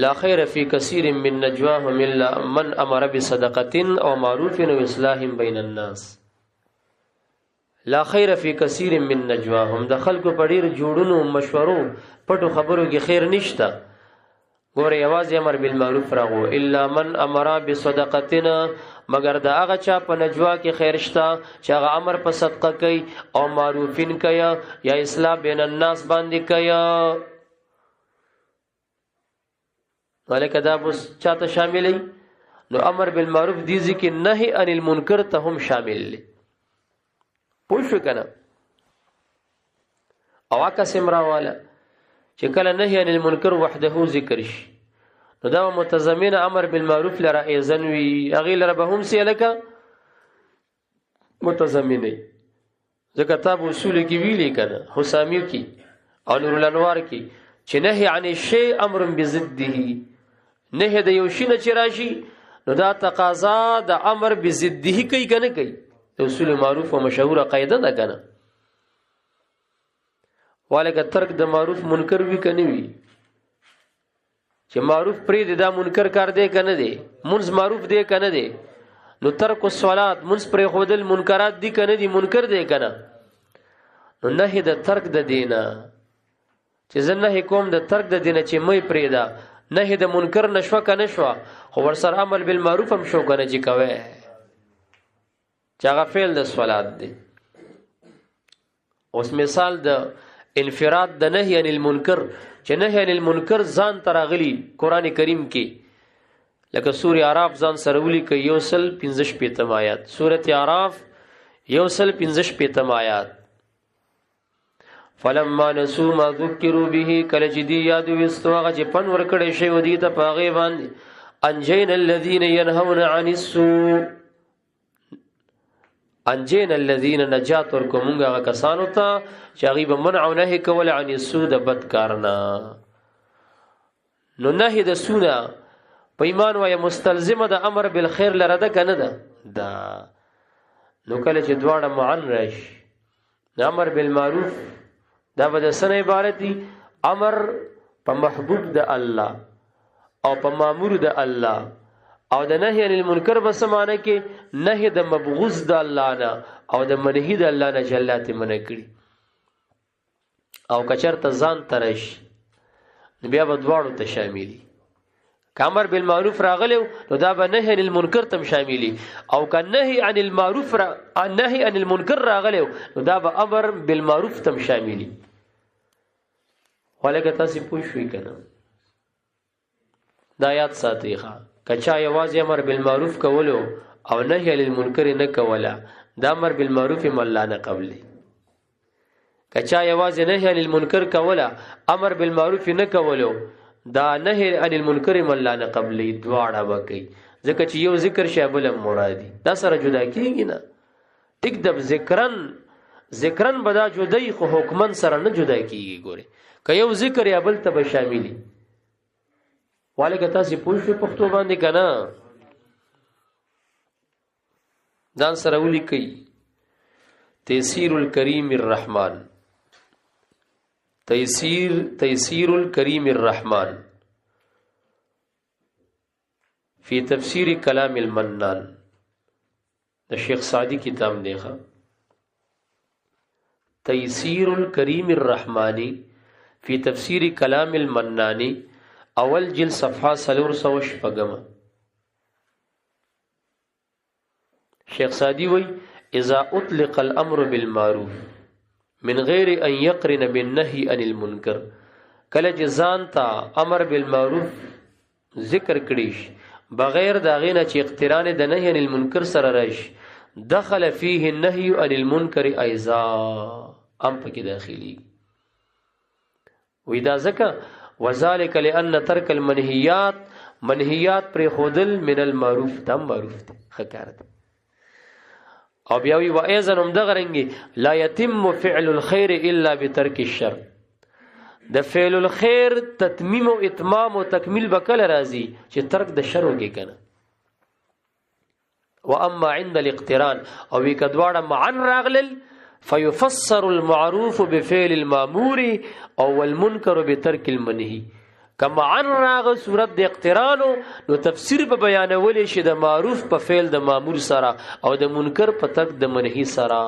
لا خیر فی کثیر من نجواهم الا من امر بصدقه او معروف او اصلاح بین الناس لا خیر فی کثیر من نجواهم د خلکو په ډیر جوړونو مشورو پټو خبرو کې خیر نشته ګوره یوازې امر بالمعروف راغو الا من امر بصدقتنا مگر دا هغه چا په نجوا کې خیر شته چې هغه امر په صدقه کوي او معروفین کوي یا اصلاح بین الناس باندې کوي ولکه دا بس چاته شاملې نو امر بالمعروف دي ځکه نهي عن المنکر ته هم شامل دي پوښښ کنه او اکه سمرا والا چې کله نهي عن المنکر وحده ذکر شي نو دا متضمن امر بالمعروف لره اذن وی اغه لره به هم سیلکه متضمنه ځکه تاب اصول کې ویلي کنه حسامی کې او نور الانوار کې چې نهي عن الشيء امر بضده نهي د یو شي نه چې راشي نو دا تقاضا د امر بضده کوي کنه کوي اصول معروف او مشهوره قاعده ده کنه والکه ترک د معروف منکر وی کنه وی چې معروف پرې دا منکر کار دی کنه دی منز معروف دی کنه دی نو ترک الصلات منز پرې خودل منکرات دی کنه دی منکر دی کنه نو نهي د ترک د دینه چې زنه کوم د ترک د دینه چې مې پرې دا نهي د منکر نشو کنه شو خو ور سره عمل بالمعروف هم شو کنه چې کوي چې هغه فعل د صلات دی اوس مثال د انفراد د نهي عن المنکر چې نهي عن المنکر ځان تراغلی قران کریم کې لکه سورۃ اعراف ځان سرولي کې یوسل 15 آیات سورۃ اعراف یوسل 15 آیات فلما نسوا ما ذکروا به کله چې دی یاد وستوغه چې پن ور کړې شی ودی ته پاغه باندې انجین الذين ينهون عن السوء انجین الذين نجات ورکومغه کسانو ته چې غیب منع نه کول عن السوء د بد کارنا نو نه د سونه په ایمان وای مستلزمه د امر بالخير لره ده کنه ده دا نو کله چې دواړه معن راشي امر بالمعروف دا به د سنه عبارت دي امر په محبوب د الله او په مامور د الله او د نهي عن المنکر په سمانه کې نهي د مبغوض د الله نه او د منهي د الله نه جلات منع کړي او کچرته ځان ترش بیا به دواړو ته شاملي کامر بالمعروف راغلو نو دا به نهي عن المنکر تم شاملي او که نهي عن المعروف نهي عن المنکر راغلو نو دا به امر بالمعروف تم شاملي ولکه تاسو پوښوي کنه دا یاد ساتئ ښا کچا یوازې امر بالمعروف کولو او نهي عن المنکر نه کولا دا امر بالمعروف مولا نه قبلي کچا یوازې نهي عن المنکر کولا امر بالمعروف نه کولو دا نهي عن المنکر مولا نه قبلي دواړه وکي ځکه چې یو ذکر شابل مرادي دا سره جدا کیږي نه ټیک د ذکرن بدا جدای خو حکمن سره نه جدا کیږي ګوره که یو ذکر یا بل ته شاملي والګه تاسو پوښتنه پښتو باندې کنه ځان سره ولیکئ تيسير الكريم الرحمن تيسير الكريم الرحمن في تفسير كلام المنان د شیخ سعدی کتاب دیکھا تيسير الكريم الرحماني في تفسير كلام المناني اول جلد صفحه 300 شیخ سعدی وی اذا اطلق الامر بالمعروف من غیر ان يقرن بالنهي عن المنکر کله جزان تا امر بالمعروف ذکر کړیش بغیر دا غینه چې اقتران د نهي عن المنکر سره راشي دخل فيه النهي عن المنکر ايضا ام پکې داخلي وې دا ځکه وذلك لان ترك المنهيات پر خودل من المعروف تم معروف خکارت او بیا وی واذن هم دغه رنګي لا يتم فعل الخير الا بترك الشر د فعل الخير تتمیم او اتمام او تکمیل بکل راضی چې ترک د شر وکي کنه واما عند الاقتران او وی کدواړه معن راغلل فيفسر المعروف بفعل المامور او المنکر بترك المنهي کما عن راغ صورت د اقترانو نو تفسیر به بیانول شي د معروف په فعل د مامور سره او د منکر په تک د منهي سره